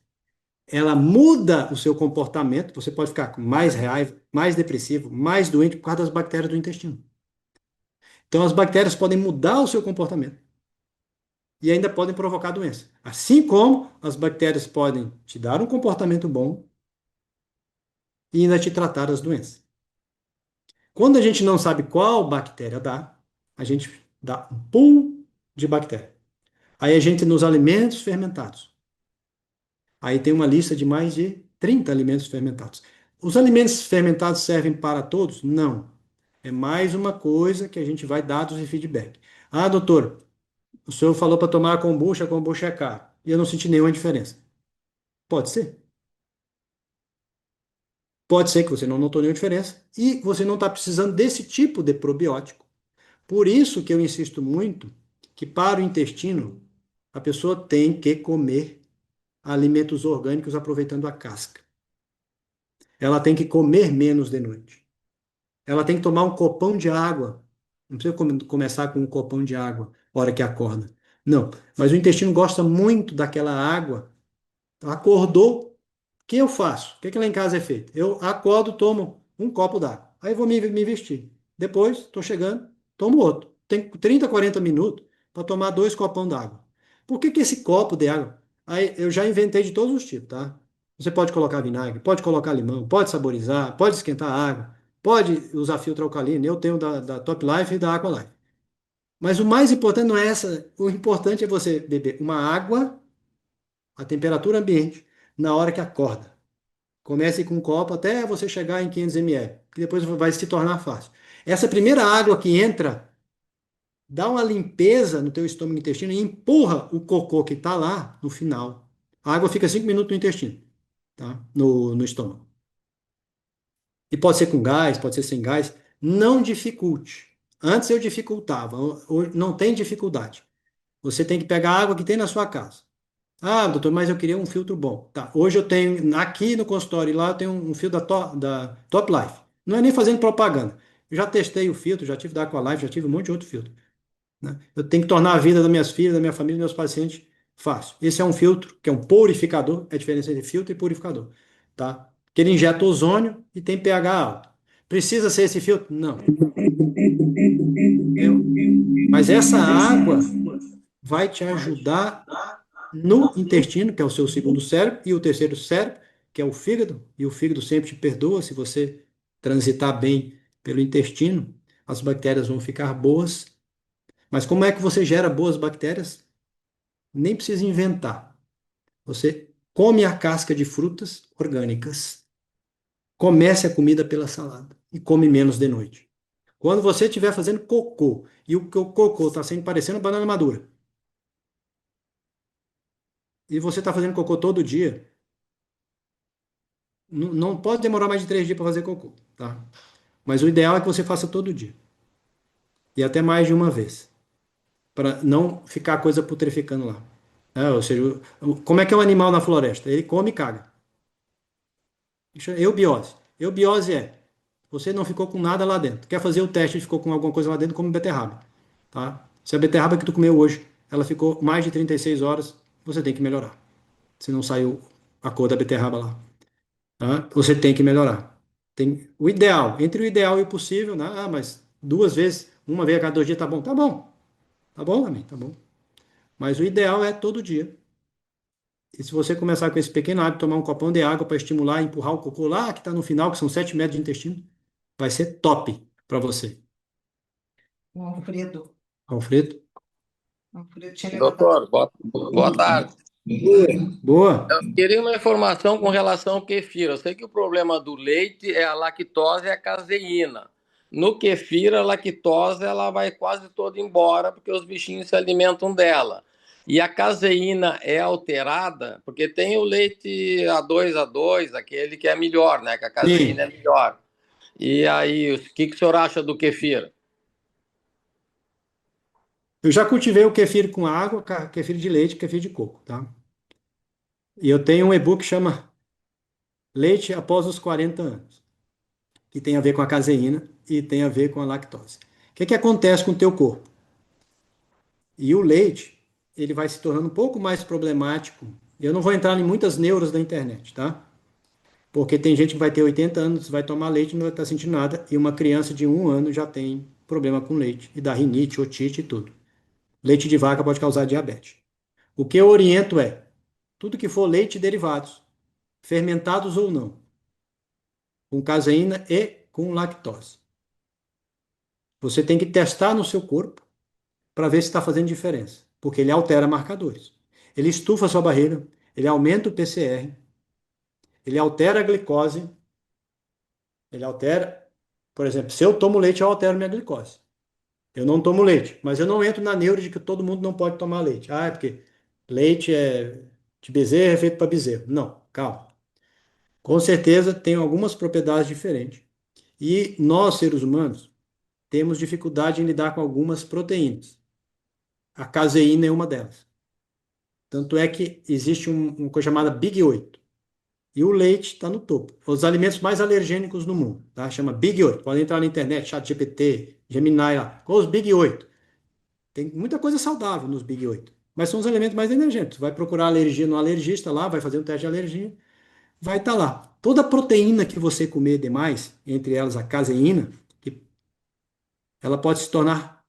Ela muda o seu comportamento, você pode ficar com mais raiva, mais depressivo, mais doente por causa das bactérias do intestino. Então, as bactérias podem mudar o seu comportamento e ainda podem provocar doença. Assim como as bactérias podem te dar um comportamento bom e ainda te tratar das doenças. Quando a gente não sabe qual bactéria dá, a gente dá um pool de bactéria. Aí a gente nos alimentos fermentados. Aí tem uma lista de mais de 30 alimentos fermentados. Os alimentos fermentados servem para todos? Não. É mais uma coisa que a gente vai dados e feedback. Ah, doutor, o senhor falou para tomar a kombucha é caro. E eu não senti nenhuma diferença. Pode ser. Pode ser que você não notou nenhuma diferença e você não está precisando desse tipo de probiótico. Por isso que eu insisto muito que para o intestino a pessoa tem que comer alimentos orgânicos aproveitando a casca. Ela tem que comer menos de noite. Ela tem que tomar um copão de água. Não precisa começar com um copão de água na hora que acorda. Não, mas o intestino gosta muito daquela água. Acordou, o que eu faço? O que lá em casa é feito? Eu acordo, tomo um copo d'água. Aí vou me vestir. Depois, estou chegando, tomo outro. Tem 30, 40 minutos para tomar 2 copão d'água. Por que esse copo de água? Aí eu já inventei de todos os tipos, tá? Você pode colocar vinagre, pode colocar limão, pode saborizar, pode esquentar a água, pode usar filtro alcalino. Eu tenho da Top Life e da Aqua Life. Mas o mais importante não é essa. O importante é você beber uma água a temperatura ambiente na hora que acorda. Comece com um copo até você chegar em 500 ml, que depois vai se tornar fácil. Essa primeira água que entra, dá uma limpeza no teu estômago e intestino e empurra o cocô que está lá no final. A água fica 5 minutos no intestino, tá? No estômago. E pode ser com gás, pode ser sem gás. Não dificulte. Antes eu dificultava, hoje não tem dificuldade. Você tem que pegar a água que tem na sua casa. Ah, doutor, mas eu queria um filtro bom. Tá, hoje eu tenho, aqui no consultório, lá eu tenho um filtro da Top Life. Não é nem fazendo propaganda. Eu já testei o filtro, já tive da Aqualife, já tive um monte de outro filtro, né? Eu tenho que tornar a vida das minhas filhas, da minha família, dos meus pacientes Fácil. Esse é um filtro, que é um purificador, é a diferença entre filtro e purificador, tá? Que ele injeta ozônio e tem pH alto. Precisa ser esse filtro? Não. É, mas essa água vai te ajudar no intestino, que é o seu segundo cérebro, e o terceiro cérebro, que é o fígado, e o fígado sempre te perdoa se você transitar bem pelo intestino, as bactérias vão ficar boas. Mas como é que você gera boas bactérias? Nem precisa inventar. Você come a casca de frutas orgânicas. Comece a comida pela salada e come menos de noite. Quando você estiver fazendo cocô e o cocô está sendo parecendo banana madura, e você está fazendo cocô todo dia, não pode demorar mais de 3 dias para fazer cocô, tá? Mas o ideal é que você faça todo dia. E até mais de uma vez. Para não ficar a coisa putreficando lá. Ou seja, como é que é o animal na floresta? Ele come e caga. Isso é eubiose. Eubiose é, você não ficou com nada lá dentro. Quer fazer o teste e ficou com alguma coisa lá dentro, come beterraba. Tá? Se a beterraba que tu comeu hoje, ela ficou mais de 36 horas, você tem que melhorar. Se não saiu a cor da beterraba lá. Tá? Você tem que melhorar. Tem o ideal, entre o ideal e o possível, né? Ah, mas 2 vezes, uma vez a cada 2 dias tá bom. Tá bom. Tá bom, amigo, tá bom. Mas o ideal é todo dia. E se você começar com esse pequeno hábito, tomar um copão de água para estimular e empurrar o cocô lá, que está no final, que são 7 metros de intestino, vai ser top para você. O Alfredo. Alfredo? O Alfredo tinha levantado. Doutor, boa tarde. Boa. Eu queria uma informação com relação ao kefir. Eu sei que o problema do leite é a lactose e a caseína. No kefir, a lactose ela vai quase toda embora, porque os bichinhos se alimentam dela. E a caseína é alterada, porque tem o leite A2, aquele que é melhor, né? Que a caseína é Sim. melhor. E aí, o que o senhor acha do kefir? Eu já cultivei o kefir com água, kefir de leite, kefir de coco, tá? E eu tenho um e-book que chama Leite após os 40 anos, que tem a ver com a caseína e tem a ver com a lactose. O que que acontece com o teu corpo? E o leite, ele vai se tornando um pouco mais problemático. Eu não vou entrar em muitas neuras da internet, tá? Porque tem gente que vai ter 80 anos, vai tomar leite e não vai estar sentindo nada, e uma criança de 1 ano já tem problema com leite, e dá rinite, otite e tudo. Leite de vaca pode causar diabetes. O que eu oriento é, tudo que for leite e derivados, fermentados ou não, com caseína e com lactose. Você tem que testar no seu corpo para ver se está fazendo diferença, porque ele altera marcadores. Ele estufa a sua barreira, ele aumenta o PCR, ele altera a glicose, ele altera, por exemplo, se eu tomo leite, eu altero minha glicose. Eu não tomo leite, mas eu não entro na neura de que todo mundo não pode tomar leite. Ah, é porque leite é de bezerro, é feito para bezerro. Não, calma. Com certeza tem algumas propriedades diferentes. E nós, seres humanos, temos dificuldade em lidar com algumas proteínas. A caseína é uma delas. Tanto é que existe uma coisa chamada Big 8. E o leite está no topo. Os alimentos mais alergênicos no mundo, tá? Chama Big 8. Pode entrar na internet, ChatGPT, Gemini lá. Qual os Big 8? Tem muita coisa saudável nos Big 8. Mas são os alimentos mais energéticos. Vai procurar alergia no alergista lá, vai fazer um teste de alergia, vai estar lá. Toda proteína que você comer demais, entre elas a caseína, ela pode se tornar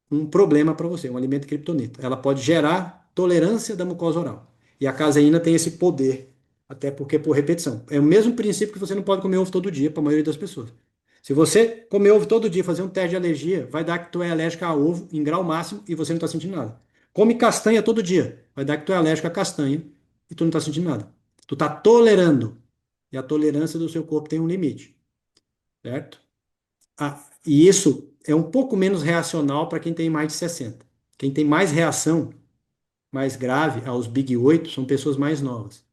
um problema para você, um alimento criptonita. Ela pode gerar tolerância da mucosa oral. E a caseína tem esse poder, até porque por repetição. É o mesmo princípio que você não pode comer ovo todo dia, para a maioria das pessoas. Se você comer ovo todo dia, fazer um teste de alergia, vai dar que tu é alérgico a ovo em grau máximo e você não está sentindo nada. Come castanha todo dia, vai dar que tu é alérgico a castanha e tu não está sentindo nada. Tu está tolerando. E a tolerância do seu corpo tem um limite, certo? E isso é um pouco menos reacional para quem tem mais de 60. Quem tem mais reação, mais grave aos Big 8, são pessoas mais novas.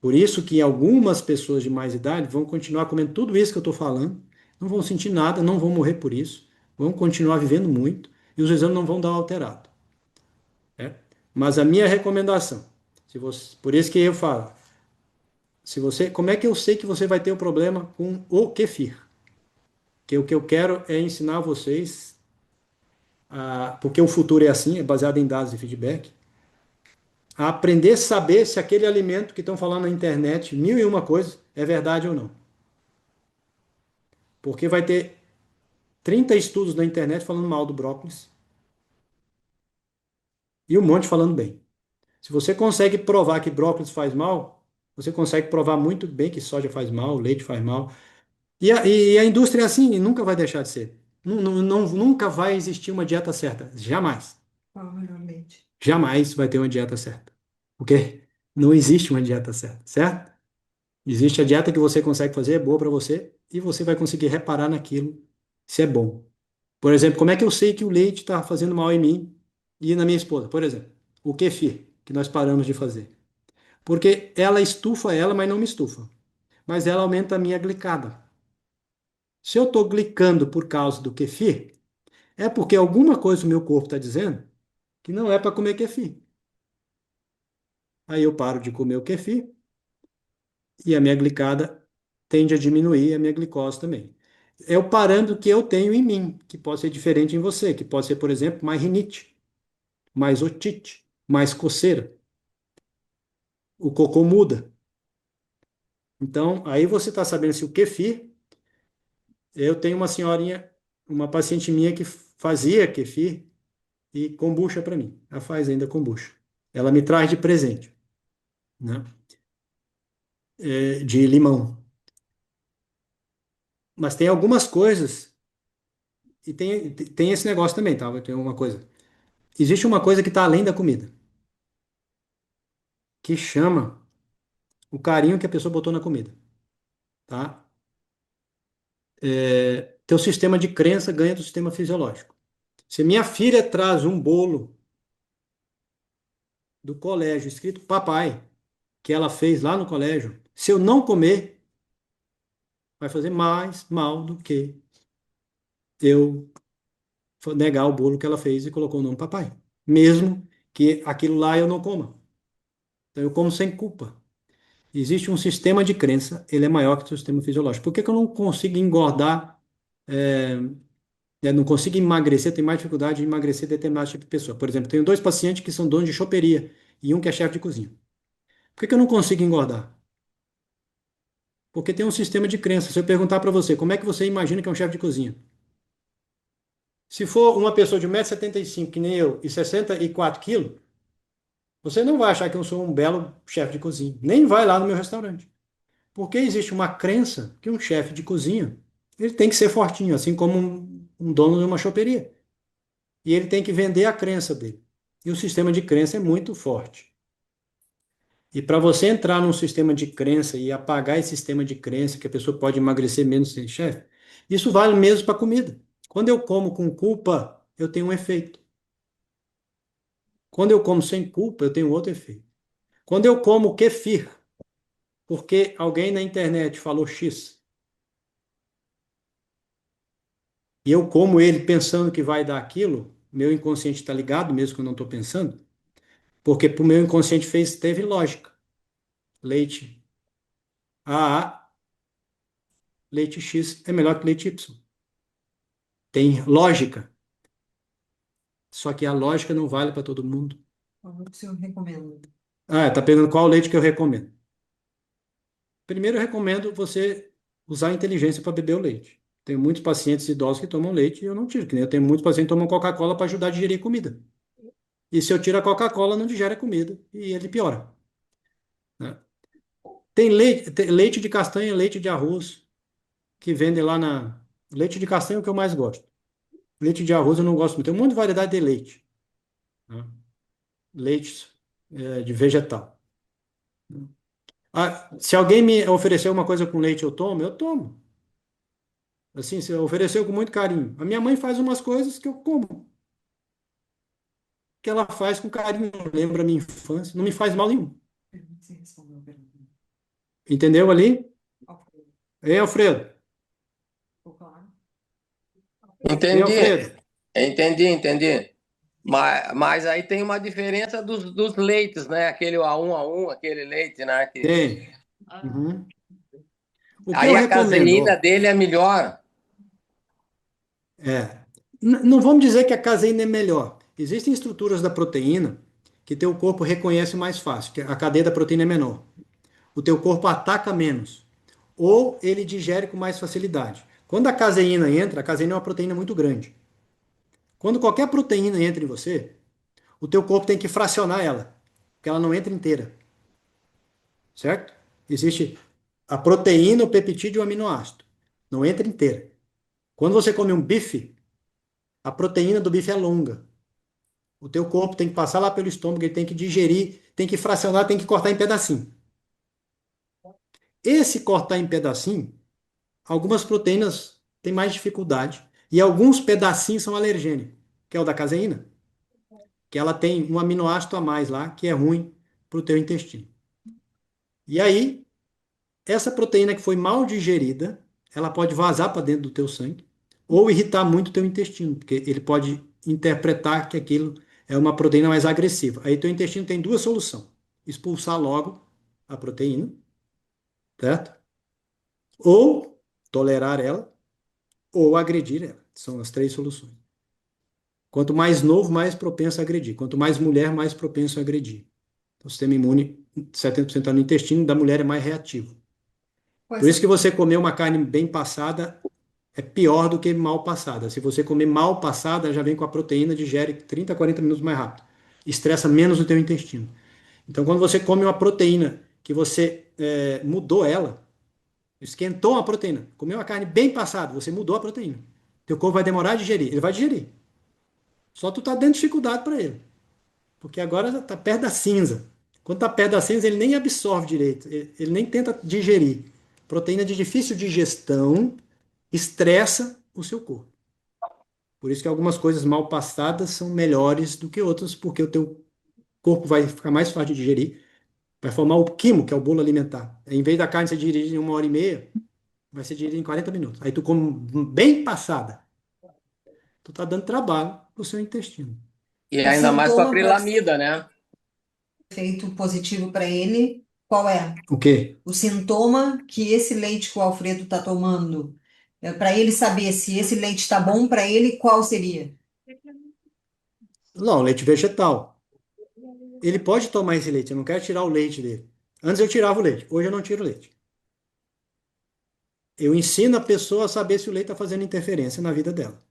Por isso que algumas pessoas de mais idade vão continuar comendo tudo isso que eu estou falando, não vão sentir nada, não vão morrer por isso, vão continuar vivendo muito e os exames não vão dar alterado. Né? Mas a minha recomendação, por isso que eu falo, como é que eu sei que você vai ter um problema com o kefir? Que o que eu quero é ensinar vocês porque o futuro é assim, é baseado em dados de feedback, a aprender a saber se aquele alimento que estão falando na internet, mil e uma coisas, é verdade ou não. Porque vai ter 30 estudos na internet falando mal do brócolis e um monte falando bem. Se você consegue provar que brócolis faz mal, você consegue provar muito bem que soja faz mal, leite faz mal. E a indústria é assim, e nunca vai deixar de ser. Nunca vai existir uma dieta certa. Jamais. Provavelmente. Jamais vai ter uma dieta certa. Porque não existe uma dieta certa, certo? Existe a dieta que você consegue fazer, é boa para você, e você vai conseguir reparar naquilo se é bom. Por exemplo, como é que eu sei que o leite está fazendo mal em mim e na minha esposa? Por exemplo, o kefir, que nós paramos de fazer. Porque ela estufa ela, mas não me estufa. Mas ela aumenta a minha glicada. Se eu estou glicando por causa do kefir, é porque alguma coisa do meu corpo está dizendo que não é para comer kefir. Aí eu paro de comer o kefir e a minha glicada tende a diminuir, a minha glicose também. É o parâmetro que eu tenho em mim, que pode ser diferente em você, que pode ser, por exemplo, mais rinite, mais otite, mais coceira. O cocô muda. Então, aí você está sabendo se o kefir. Eu tenho uma senhorinha, uma paciente minha que fazia kefir e kombucha para mim. Ela faz ainda kombucha. Ela me traz de presente, né? De limão. Mas tem algumas coisas, e tem esse negócio também, tá? Tem uma coisa. Existe uma coisa que está além da comida, que chama o carinho que a pessoa botou na comida, tá? Teu sistema de crença ganha do sistema fisiológico. Se minha filha traz um bolo do colégio escrito papai, que ela fez lá no colégio, se eu não comer, vai fazer mais mal do que eu negar o bolo que ela fez e colocou o nome papai. Mesmo que aquilo lá eu não coma. Então eu como sem culpa. Existe um sistema de crença, ele é maior que o sistema fisiológico. Por que que eu não consigo engordar, não consigo emagrecer, tenho mais dificuldade de emagrecer determinado tipo de pessoa? Por exemplo, tenho dois pacientes que são donos de choperia e um que é chefe de cozinha. Por que que eu não consigo engordar? Porque tem um sistema de crença. Se eu perguntar para você, como é que você imagina que é um chefe de cozinha? Se for uma pessoa de 1,75 m, que nem eu, e 64 quilos, você não vai achar que eu sou um belo chefe de cozinha. Nem vai lá no meu restaurante. Porque existe uma crença que um chefe de cozinha, ele tem que ser fortinho, assim como um dono de uma choperia. E ele tem que vender a crença dele. E o sistema de crença é muito forte. E para você entrar num sistema de crença e apagar esse sistema de crença, que a pessoa pode emagrecer menos sem chefe, isso vale mesmo para comida. Quando eu como com culpa, eu tenho um efeito. Quando eu como sem culpa, eu tenho outro efeito. Quando eu como kefir, porque alguém na internet falou X, e eu como ele pensando que vai dar aquilo, meu inconsciente está ligado, mesmo que eu não estou pensando, porque para o meu inconsciente teve lógica. Leite AA, leite X é melhor que leite Y. Tem lógica. Só que a lógica não vale para todo mundo. Qual o que o senhor recomenda? Ah, tá perguntando qual leite que eu recomendo. Primeiro, eu recomendo você usar a inteligência para beber o leite. Tem muitos pacientes idosos que tomam leite e eu não tiro, que nem eu tenho muitos pacientes que tomam Coca-Cola para ajudar a digerir comida. E se eu tiro a Coca-Cola, não digere a comida e ele piora, né? Tem leite de castanha, leite de arroz, que vendem lá na. Leite de castanha é o que eu mais gosto. Leite de arroz eu não gosto muito. Tem um monte de variedade de leite, né? Leite de vegetal. Ah, se alguém me oferecer uma coisa com leite, eu tomo? Eu tomo. Assim, se ofereceu com muito carinho. A minha mãe faz umas coisas que eu como, que ela faz com carinho, lembra a minha infância, não me faz mal nenhum. Você respondeu a pergunta. Entendeu ali? Ei, Alfredo. Ficou claro? Ei, Entendi, Alfredo. entendi. Mas aí tem uma diferença dos leites, né? Aquele A1, aquele leite, né? Tem. Uhum. O que eu Aí a recomendo? caseína Ó, dele é melhor. não vamos dizer que a caseína é melhor. Existem estruturas da proteína que teu corpo reconhece mais fácil, que a cadeia da proteína é menor. O teu corpo ataca menos. Ou ele digere com mais facilidade. Quando a caseína entra, a caseína é uma proteína muito grande. Quando qualquer proteína entra em você, o teu corpo tem que fracionar ela, porque ela não entra inteira. Certo? Existe a proteína, o peptídeo e o aminoácido. Não entra inteira. Quando você come um bife, a proteína do bife é longa. O teu corpo tem que passar lá pelo estômago, ele tem que digerir, tem que fracionar, tem que cortar em pedacinho. Esse cortar em pedacinho, algumas proteínas têm mais dificuldade e alguns pedacinhos são alergênicos, que é o da caseína, que ela tem um aminoácido a mais lá, que é ruim para o teu intestino. E aí, essa proteína que foi mal digerida, ela pode vazar para dentro do teu sangue ou irritar muito o teu intestino, porque ele pode interpretar que aquilo é uma proteína mais agressiva. Aí teu intestino tem duas soluções: expulsar logo a proteína, certo? Ou tolerar ela, ou agredir ela. São as três soluções. Quanto mais novo, mais propenso a agredir. Quanto mais mulher, mais propenso a agredir. O sistema imune, 70% está no intestino, da mulher é mais reativo. Por isso que você comer uma carne bem passada é pior do que mal passada. Se você comer mal passada, já vem com a proteína, digere 30 a 40 minutos mais rápido. Estressa menos o teu intestino. Então, quando você come uma proteína que você mudou ela, esquentou a proteína, comeu uma carne bem passada, você mudou a proteína. Teu corpo vai demorar a digerir. Ele vai digerir. Só tu tá dando dificuldade para ele. Porque agora tá perto da cinza. Quando tá perto da cinza, ele nem absorve direito. Ele nem tenta digerir. Proteína de difícil digestão estressa o seu corpo. Por isso que algumas coisas mal passadas são melhores do que outras, porque o teu corpo vai ficar mais fácil de digerir, vai formar o quimo, que é o bolo alimentar. Em vez da carne ser digerida em 1 hora e meia, vai ser digerida em 40 minutos. Aí tu come bem passada. Tu tá dando trabalho pro seu intestino. E O ainda mais com a sintoma para acrilamida, né? efeito positivo para ele, qual é? O quê? O sintoma que esse leite que o Alfredo está tomando, para ele saber se esse leite está bom para ele, qual seria? Não, leite vegetal. Ele pode tomar esse leite, eu não quero tirar o leite dele. Antes eu tirava o leite, hoje eu não tiro o leite. Eu ensino a pessoa a saber se o leite está fazendo interferência na vida dela.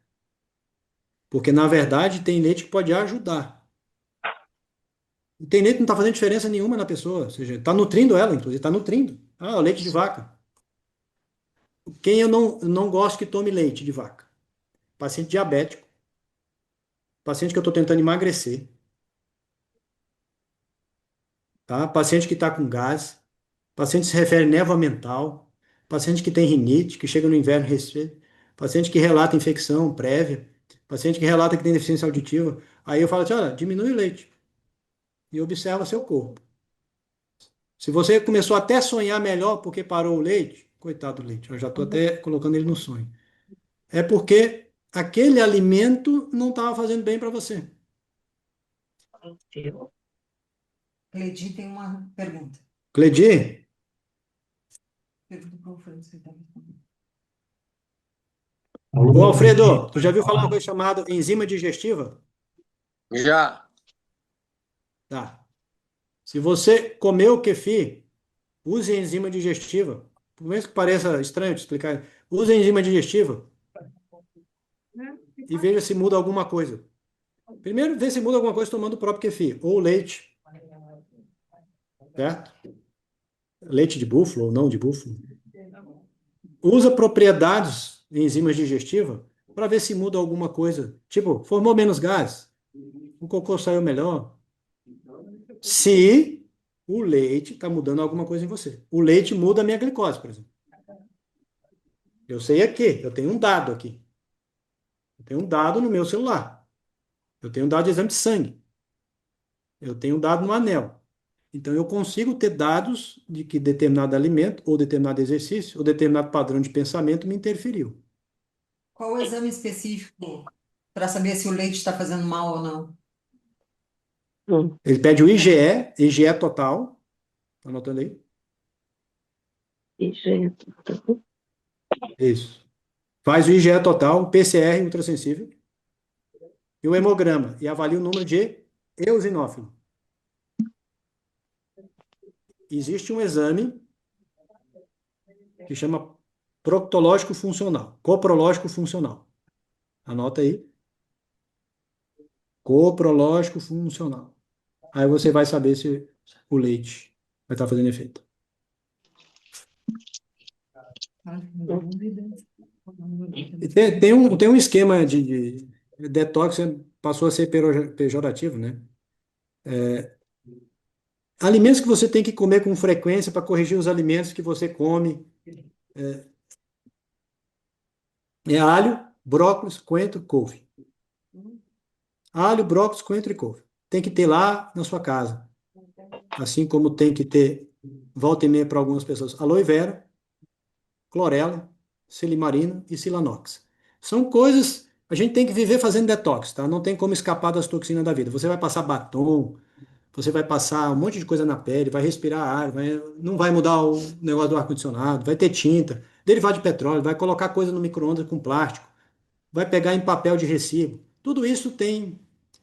Porque, na verdade, tem leite que pode ajudar. E tem leite que não está fazendo diferença nenhuma na pessoa. Ou seja, está nutrindo ela, inclusive, está nutrindo. Ah, o leite de vaca. Quem eu não gosto que tome leite de vaca? Paciente diabético. Paciente que eu estou tentando emagrecer. Tá? Paciente que está com gás. Paciente que se refere à névoa mental. Paciente que tem rinite, que chega no inverno e resfria. Paciente que relata infecção prévia. Paciente que relata que tem deficiência auditiva. Aí eu falo assim, olha, diminui o leite. E observa seu corpo. Se você começou até a sonhar melhor porque parou o leite, coitado do leite, eu já estou até colocando ele no sonho. É porque aquele alimento não estava fazendo bem para você. Cleidi tem uma pergunta. Cledir, Pergunta para o Alfredo se ele está respondendo. ô Alfredo, tu já viu falar uma coisa chamada enzima digestiva? Já. Tá. Se você comeu kefir, use enzima digestiva. Por menos que pareça estranho te explicar, use enzima digestiva e veja se muda alguma coisa. Primeiro, vê se muda alguma coisa tomando o próprio kefir, ou leite, certo? Leite de búfalo ou não de búfalo. Usa propriedades em enzimas digestivas para ver se muda alguma coisa. Tipo, formou menos gás, o cocô saiu melhor. Se o leite está mudando alguma coisa em você. O leite muda a minha glicose, por exemplo. Eu sei aqui, eu tenho um dado aqui. Eu tenho um dado no meu celular. Eu tenho um dado de exame de sangue. Eu tenho um dado no anel. Então, eu consigo ter dados de que determinado alimento, ou determinado exercício, ou determinado padrão de pensamento me interferiu. Qual o exame específico para saber se o leite está fazendo mal ou não? Ele pede o IgE total. Tá anotando aí? Isso. Faz o IgE total, o PCR ultrassensível e o hemograma e avalia o número de eosinófilo. existe um exame que chama proctológico funcional, coprológico funcional. Anota aí. Coprológico funcional. Aí você vai saber se o leite vai estar fazendo efeito. E tem um esquema de detox, passou a ser pejorativo, né? Alimentos que você tem que comer com frequência para corrigir os alimentos que você come. Alho, brócolis, coentro, couve. Alho, brócolis, coentro e couve. Tem que ter lá na sua casa. Assim como tem que ter, volta e meia para algumas pessoas, aloe vera, clorela, silimarina e silanox. São coisas, a gente tem que viver fazendo detox, tá? Não tem como escapar das toxinas da vida. Você vai passar batom, você vai passar um monte de coisa na pele, vai respirar ar, não vai mudar o negócio do ar-condicionado, vai ter tinta, derivado de petróleo, vai colocar coisa no micro-ondas com plástico, vai pegar em papel de recibo. Tudo isso tem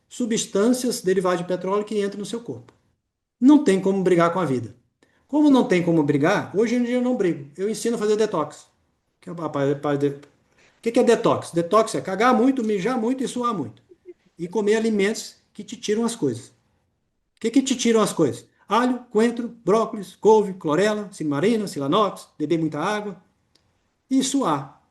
substâncias derivadas de petróleo que entram no seu corpo. Não tem como brigar com a vida. Como não tem como brigar, hoje em dia eu não brigo. Eu ensino a fazer detox. O que é detox? Detox é cagar muito, mijar muito e suar muito. E comer alimentos que te tiram as coisas. O que te tiram as coisas? Alho, coentro, brócolis, couve, clorela, silimarina, silanox, beber muita água e suar.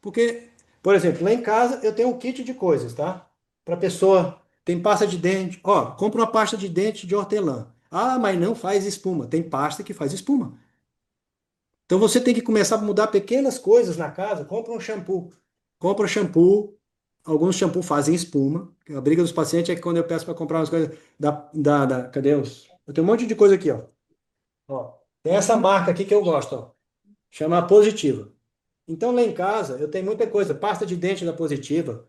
Porque, por exemplo, lá em casa eu tenho um kit de coisas, tá? Para pessoa, tem pasta de dente. Ó, compra uma pasta de dente de hortelã. Ah, mas não faz espuma. Tem pasta que faz espuma. Então você tem que começar a mudar pequenas coisas na casa. Compra um shampoo. Compra shampoo. Alguns shampoos fazem espuma. A briga dos pacientes é que quando eu peço para comprar umas coisas cadê os? Eu tenho um monte de coisa aqui, ó. Ó, tem essa marca aqui que eu gosto, ó. Chama Positiva. Então lá em casa eu tenho muita coisa. Pasta de dente da Positiva.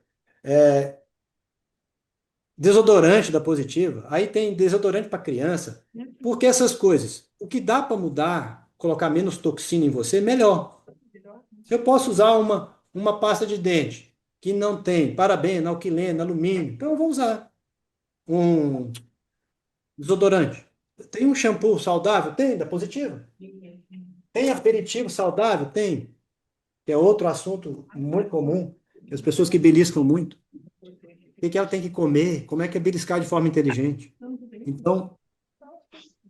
Desodorante da Positiva. Aí tem desodorante para criança. Porque essas coisas, o que dá para mudar, colocar menos toxina em você, melhor. Se eu posso usar uma pasta de dente que não tem parabeno, alquileno, alumínio, então eu vou usar um desodorante. Tem um shampoo saudável? Tem, da Positiva. Tem aperitivo saudável? Tem. Que é outro assunto muito comum, que as pessoas que beliscam muito. O que ela tem que comer? Como é que é beliscar de forma inteligente? Então,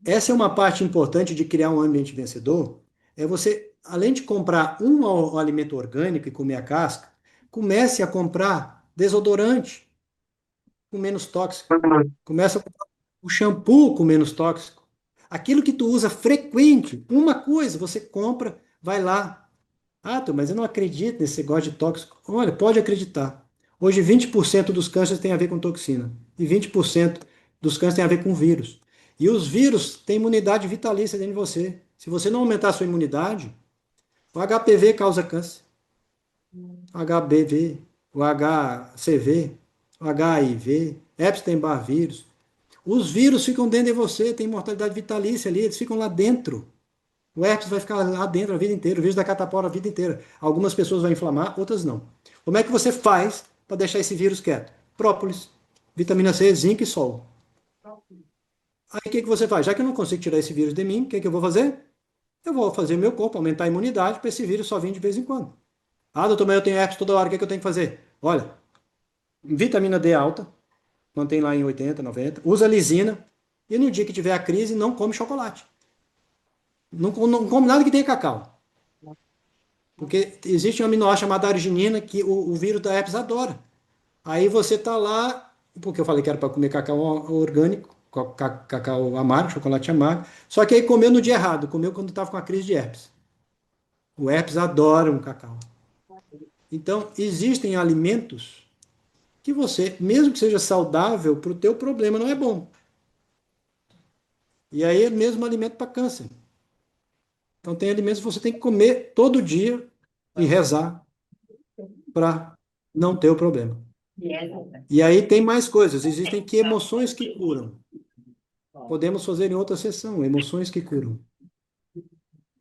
essa é uma parte importante de criar um ambiente vencedor, é você, além de comprar um alimento orgânico e comer a casca, comece a comprar desodorante com menos tóxico. Comece a comprar o shampoo com menos tóxico. Aquilo que tu usa frequente, uma coisa, você compra, vai lá. Ah, mas eu não acredito nesse negócio de tóxico. Olha, pode acreditar. Hoje 20% dos cânceres tem a ver com toxina. E 20% dos cânceres tem a ver com vírus. E os vírus têm imunidade vitalícia dentro de você. Se você não aumentar a sua imunidade, o HPV causa câncer. O HBV, o HCV, o HIV, Epstein-Barr vírus. Os vírus ficam dentro de você, tem mortalidade vitalícia ali, eles ficam lá dentro. O herpes vai ficar lá dentro a vida inteira, o vírus da catapora a vida inteira. Algumas pessoas vão inflamar, outras não. Como é que você faz para deixar esse vírus quieto? Própolis, vitamina C, zinco e sol. Aí o que você faz? Já que eu não consigo tirar esse vírus de mim, o que eu vou fazer? Eu vou fazer meu corpo aumentar a imunidade para esse vírus só vir de vez em quando. Ah, doutor, mas eu tenho herpes toda hora, o que eu tenho que fazer? Olha, vitamina D alta, mantém lá em 80, 90, usa lisina, e no dia que tiver a crise, não come chocolate. Não come nada que tenha cacau. Porque existe um aminoácido chamado arginina que o vírus da herpes adora. Aí você tá lá, porque eu falei que era para comer cacau orgânico, cacau amargo, chocolate amargo, só que aí comeu no dia errado, comeu quando estava com a crise de herpes. O herpes adora um cacau. Então, existem alimentos que você, mesmo que seja saudável, para o teu problema não é bom. E aí é mesmo alimento para câncer. Então, tem alimentos que você tem que comer todo dia e rezar para não ter o problema. E aí tem mais coisas. Existem que emoções que curam. Podemos fazer em outra sessão, emoções que curam.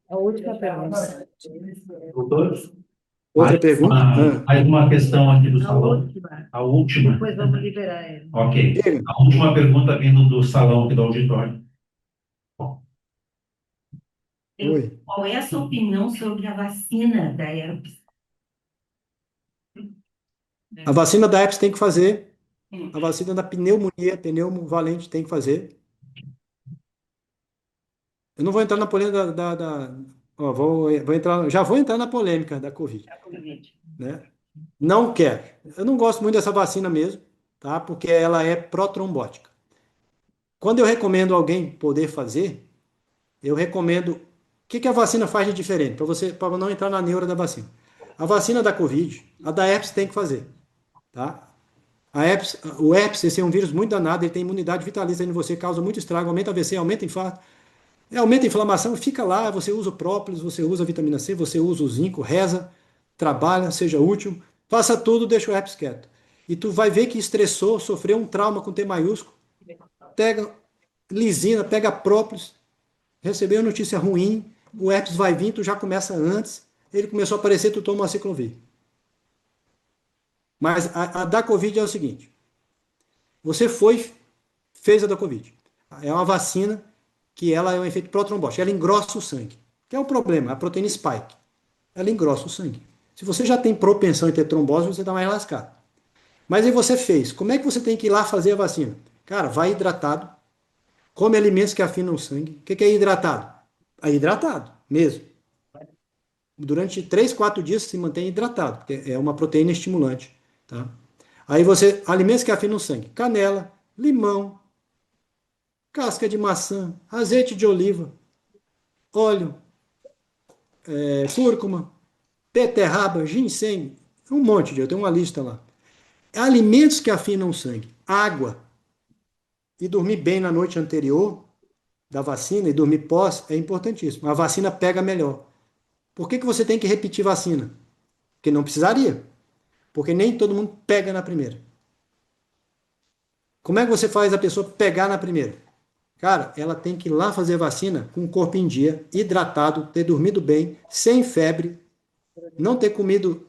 A última pergunta. Doutor, Outra pergunta? mais uma questão aqui do A salão. última. A última. Depois vamos liberar ele. Ok. Diga. A última pergunta vindo do salão aqui do auditório. Oi. Qual é a sua opinião sobre a vacina da herpes? A vacina da herpes tem que fazer. A vacina da pneumonia, pneumovalente, tem que fazer. Eu não vou entrar na polêmica ó, vou entrar, já vou entrar na polêmica da Covid, né? Não quero. Eu não gosto muito dessa vacina mesmo, tá? Porque ela é protrombótica. Quando eu recomendo alguém poder fazer, eu recomendo. O que que a vacina faz de diferente? Para não entrar na neura da vacina. A vacina da Covid, a da herpes tem que fazer, tá? O herpes, esse é um vírus muito danado, ele tem imunidade vitalícia em você, causa muito estrago, aumenta AVC, aumenta infarto, aumenta a inflamação, fica lá, você usa o própolis, você usa a vitamina C, você usa o zinco, reza, trabalha, seja útil, faça tudo, deixa o herpes quieto. E tu vai ver que estressou, sofreu um trauma com T maiúsculo, pega lisina, pega própolis, recebeu notícia ruim, o herpes vai vir, tu já começa antes, ele começou a aparecer, tu toma uma ciclovir. Mas a da Covid é o seguinte, você fez a da Covid. É uma vacina que ela é um efeito protrombótico, ela engrossa o sangue, que é o problema, a proteína spike. Ela engrossa o sangue. Se você já tem propensão em ter trombose, você está mais lascado. Mas aí você fez. Como é que você tem que ir lá fazer a vacina? Cara, vai hidratado, come alimentos que afinam o sangue. O que é hidratado? É hidratado, mesmo. Durante 3, 4 dias se mantém hidratado, porque é uma proteína estimulante. Tá? Aí você, alimentos que afinam o sangue. Canela, limão, casca de maçã, azeite de oliva, óleo, cúrcuma, beterraba, ginseng, um monte eu tenho uma lista lá. Alimentos que afinam o sangue, água e dormir bem na noite anterior da vacina e dormir pós é importantíssimo. A vacina pega melhor. Por que você tem que repetir vacina? Porque não precisaria. Porque nem todo mundo pega na primeira. Como é que você faz a pessoa pegar na primeira? Cara, ela tem que ir lá fazer vacina com o corpo em dia, hidratado, ter dormido bem, sem febre, não ter comido,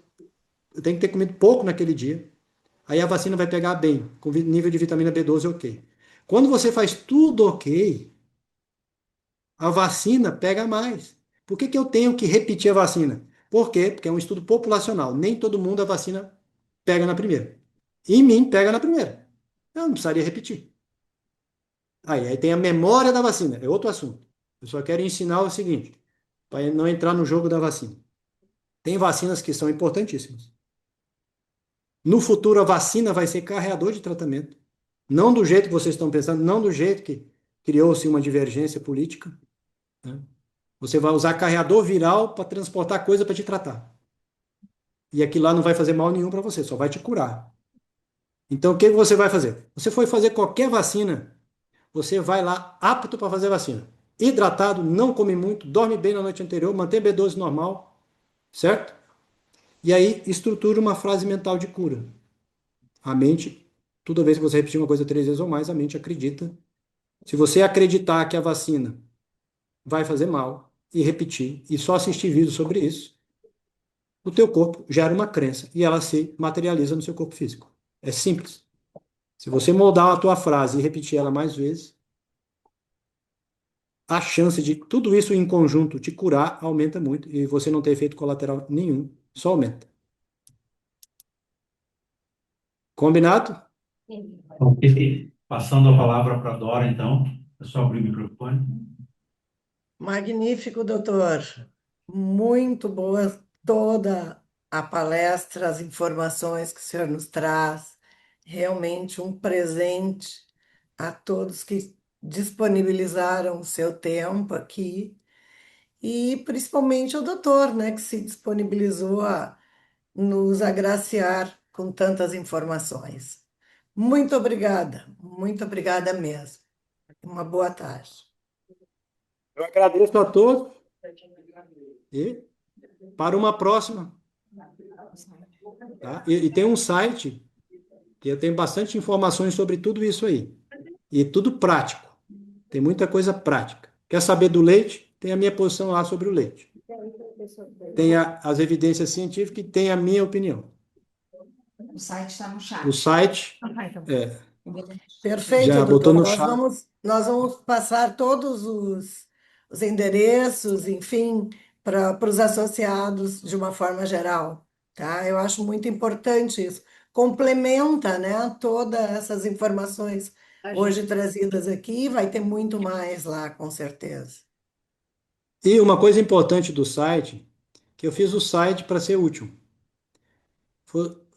tem que ter comido pouco naquele dia. Aí a vacina vai pegar bem, com nível de vitamina B12 ok. Quando você faz tudo ok, a vacina pega mais. Por que eu tenho que repetir a vacina? Por quê? Porque é um estudo populacional. Nem todo mundo a vacina pega na primeira. Em mim, pega na primeira. Eu não precisaria repetir. Aí tem a memória da vacina, é outro assunto. Eu só quero ensinar o seguinte, para não entrar no jogo da vacina. Tem vacinas que são importantíssimas. No futuro, a vacina vai ser carreador de tratamento. Não do jeito que vocês estão pensando, não do jeito que criou-se uma divergência política. Né? Você vai usar carreador viral para transportar coisa para te tratar. E aquilo lá não vai fazer mal nenhum para você, só vai te curar. Então, o que você vai fazer? Você foi fazer qualquer vacina, você vai lá apto para fazer vacina. Hidratado, não come muito, dorme bem na noite anterior, mantém B12 normal, certo? E aí estrutura uma frase mental de cura. A mente, toda vez que você repetir uma coisa 3 vezes ou mais, a mente acredita. Se você acreditar que a vacina vai fazer mal e repetir e só assistir vídeos sobre isso, o teu corpo gera uma crença e ela se materializa no seu corpo físico. É simples. Se você moldar a tua frase e repetir ela mais vezes, a chance de tudo isso em conjunto te curar aumenta muito e você não ter efeito colateral nenhum, só aumenta. Combinado? Ok. Passando a palavra para a Dora, então. É só abrir o microfone. Magnífico, doutor. Muito boa toda a palestra, as informações que o senhor nos traz. Realmente um presente a todos que disponibilizaram o seu tempo aqui. E principalmente ao doutor, né, que se disponibilizou a nos agraciar com tantas informações. Muito obrigada mesmo. Uma boa tarde. Eu agradeço a todos e para uma próxima. Tá? E tem um site que eu tenho bastante informações sobre tudo isso aí. E tudo prático. Tem muita coisa prática. Quer saber do leite? Tem a minha posição lá sobre o leite. Tem as evidências científicas e tem a minha opinião. O site está no chat. O site Perfeito, já doutor. botou no Nós chat. vamos passar todos os os endereços, enfim, para os associados de uma forma geral, tá? Eu acho muito importante isso. Complementa, né, todas essas informações hoje trazidas aqui, vai ter muito mais lá, com certeza. E uma coisa importante do site, que eu fiz o site para ser útil.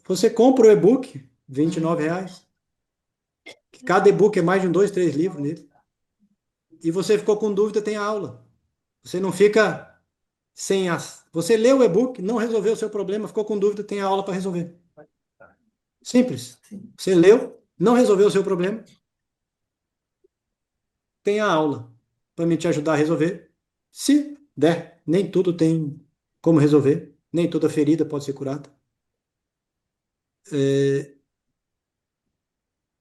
Você compra o e-book, R$ 29, que cada e-book é mais de um, dois, três livros nele. E você ficou com dúvida, tem aula. Você não fica sem as. Você leu o e-book, não resolveu o seu problema, ficou com dúvida, tem a aula para resolver. Simples. Sim. Você leu, não resolveu o seu problema, tem a aula para me te ajudar a resolver. Se der, nem tudo tem como resolver, nem toda ferida pode ser curada.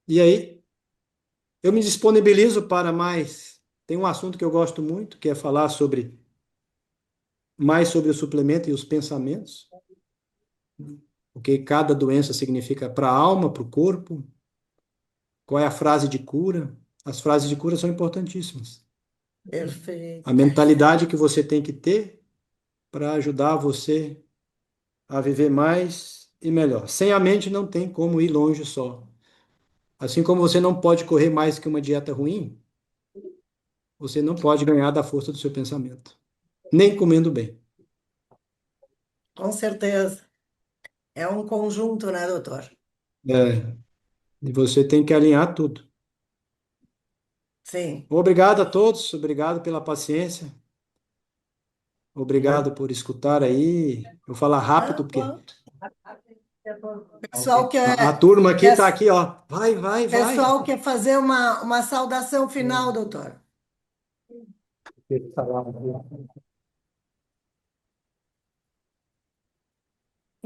E aí, eu me disponibilizo para mais. Tem um assunto que eu gosto muito, que é falar sobre mais sobre o suplemento e os pensamentos, o que cada doença significa para a alma, para o corpo, qual é a frase de cura. As frases de cura são importantíssimas. A Perfeito. mentalidade que você tem que ter para ajudar você a viver mais e melhor. Sem a mente não tem como ir longe só. Assim como você não pode correr mais que uma dieta ruim, você não pode ganhar da força do seu pensamento, nem comendo bem. Com certeza. É um conjunto, né, doutor? É, e você tem que alinhar tudo. Sim. Obrigado a todos, obrigado pela paciência, obrigado por escutar aí. Eu vou falar rápido, Não, porque pode. Pessoal a turma aqui está quer, aqui, ó. Vai, vai, vai. pessoal quer fazer uma saudação final, doutor.